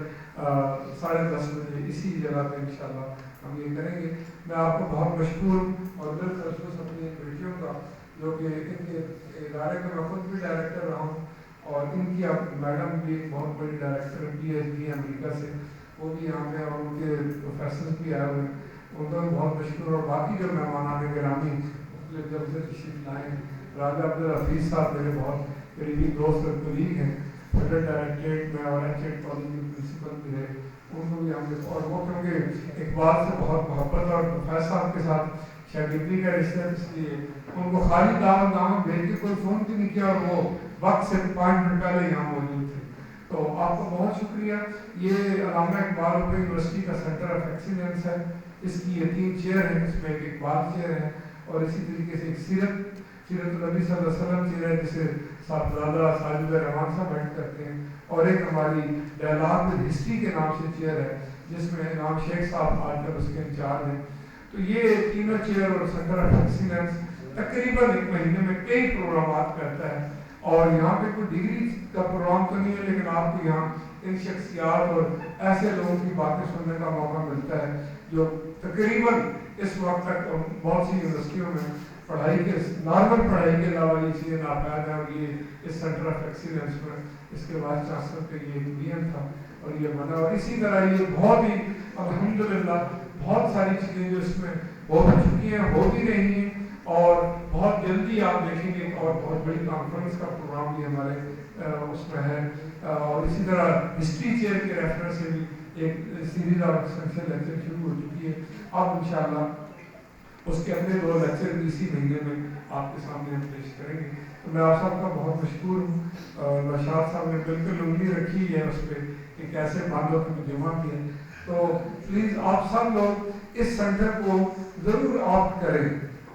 10:30 بجے اسی جگہ پہ انشاءاللہ ہم یہ کریں گے. میں آپ کو بہت مشکور ہوں اور دل خصوص اپنی بیٹیوں کا جو کہ ان کے ادارے کا میں خود بھی ڈائریکٹر رہا ہوں اور ان کی میڈم بھی ایک بہت بڑی ڈائریکٹر PhD امریکہ سے, وہ بھی یہاں پہ اور ان کے پروفیسر بھی آئے ہوئے ہیں, ان کا بھی بہت مشکور. اور باقی جو مہمان گرامی مختلف جب سے تشریف لائے ہیں, راجہ عبدالحفیظ صاحب میرے بہت قریبی دوست اور کلیگ ہیں, فیڈرل ڈائریکٹریٹ میں اور HED کالج کے پرنسپل بھی رہے, ان کو بھی ہم نے اور وہ کیونکہ اقبال سے بہت محبت اور پروفیسر صاحب کے ساتھ شاگردی کا رشتہ ہے, اس لیے ان کو خالی دعوت نامہ بھیج کے کوئی فون بھی نہیں کیا اور وہ وقت سے 5 منٹ پہلے یہاں موجود تھے. تو آپ کو بہت شکریہ. یہ علامہ اقبال اوپن یونیورسٹی کا سینٹر آف ایکسیلنس ہے. اس کی یہ 3 چیئر ہیں, اس میں ایک اقبال چیئر ہے اور اسی طریقے سے ایک سیرت النبی صلی اللہ علیہ وسلم چیئر ہے جسے صاحبزادہ ساجد الرحمان صاحب ہیڈ کرتے ہیں, اور ایک ہماری ڈائلاگ ود ہسٹری کے نام سے چیئر ہے جس میں امام شیخ صاحب آج کل اس کے انچارج ہیں. تو یہ تینوں چیئر اور سینٹر آف ایکسیلنس تقریباً 1 مہینے میں کئی پروگرامات کرتا ہے اور یہاں پہ کوئی ڈگری کا پروگرام تو نہیں ہے, لیکن آپ کو یہاں ان شخصیات اور ایسے لوگوں کی باتیں سننے کا موقع ملتا ہے جو تقریباً اس وقت تک بہت سی یونیورسٹیوں میں پڑھائی کے نارمل پڑھائی کے علاوہ یہ چیزیں ناپید ہیں, اور یہ اس سینٹر آف ایکسیلنس میں اس کے وائس چانسلر کا یہ نیم تھا اور یہ بنا. اور اسی طرح یہ بہت ہی الحمدللہ بہت ساری چیزیں جو اس میں ہو چکی ہیں, ہو بھی رہی ہیں, اور بہت جلدی آپ دیکھیں گے اور بہت بڑی کانفرنس کا پروگرام بھی ہمارے اس میں ہے. اور اسی طرح ہسٹری چیئر کے ریفرنس سے بھی ایک سیریز آف ایکسٹینشن لیکچر شروع ہو چکی ہے. اب انشاءاللہ اس کے اپنے 2 لیکچر بھی اسی مہینے میں آپ کے سامنے ہم پیش کریں گے. تو میں آپ سب کا بہت مشکور ہوں. نشاط صاحب نے بالکل انگلی رکھی ہے اس پہ کہ کیسے باندھوں کو جمع کیا. تو پلیز آپ سب لوگ اس سینٹر کو ضرور آپٹ کریں,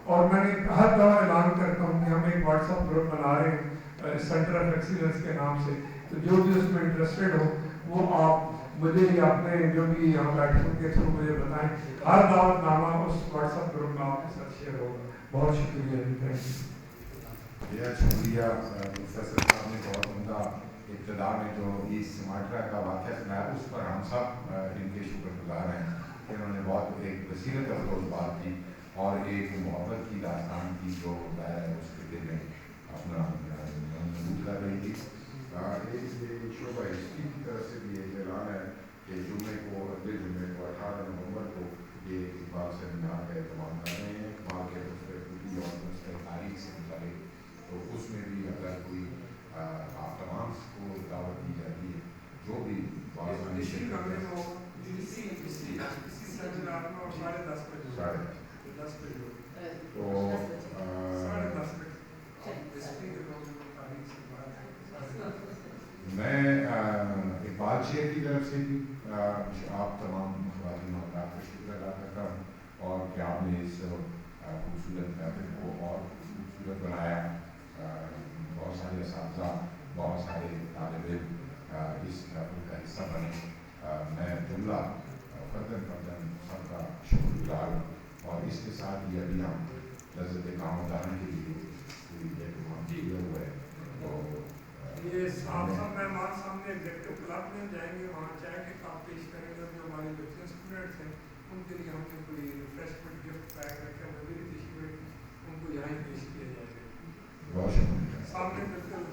اور میں نے ہر دفعہ اعلان کرتا ہوں کہ ہم ایک واٹس ایپ گروپ بنا رہے ہیں سینٹر آف ایکسیلنس کے نام سے. تو جو بھی اس میں انٹرسٹیڈ ہو وہ آپ مجھے یا اپنے جو بھی یہاں بیٹھوں کے تھرو مجھے بتائیں. ہر دعوت نامہ اس واٹس ایپ گروپ میں آپ کے ساتھ شیئر ہوگا. بہت شکریہ جی, تھینک یو. شکریہ پروفیسر صاحب نے بہت عمدہ ابتدا میں جو اس سماٹرا کا واقعہ سنایا اس پر ہم سب ان کے شکر گزار ہیں. انہوں نے بہت ایک بصیرت افروز بات کی اور ایک محبت کی داستان کی جو اس کے دل میں اپنا نبوت کر رہی تھی. ایک شعبہ ہسٹری کی طرف سے بھی ایک اعلان ہے کہ جمعے کو اگلے جمعے کو 18 نومبر کو یہ اقبال سیمینار کا اہتمام کر رہے ہیں. اقبال کے خصوصی اور مستقل تاریخ سے متعلق, تو اس میں بھی اگر کوئی آپ تمام کو دعوت دی جاتی ہے جو بھی میں اقبال شیخ کی طرف سے بھی آپ تمام خواتین حضرات کا شکر ادا کرتا ہوں, اور کہ آپ نے اس خوبصورت محفل کو اور خوبصورت بنایا. بہت سارے اساتذہ بہت سارے طالب علم اس محفل کا حصہ بنے. میں جملہ فردن سب کا شکر گزار ہوں اور اس کے ساتھ ہی ابھی ہم لذت کام ادارن کے لیے پوری اہتمام کیے ہوئے ہیں. تو یہ صاحب مہمان سامنے ایگزیکٹو کلب میں جائیں گے, وہاں چائے کے کام پیش کریں گے. جو ہمارے بچے اسٹوڈنٹس ہیں ان کے لیے ہم نے کوئی ریفریشمنٹ گفٹ پیک رکھے ہیں, ان کو یہاں ہی پیش کیا جائے گا. بہت شکریہ. سامنے بالکل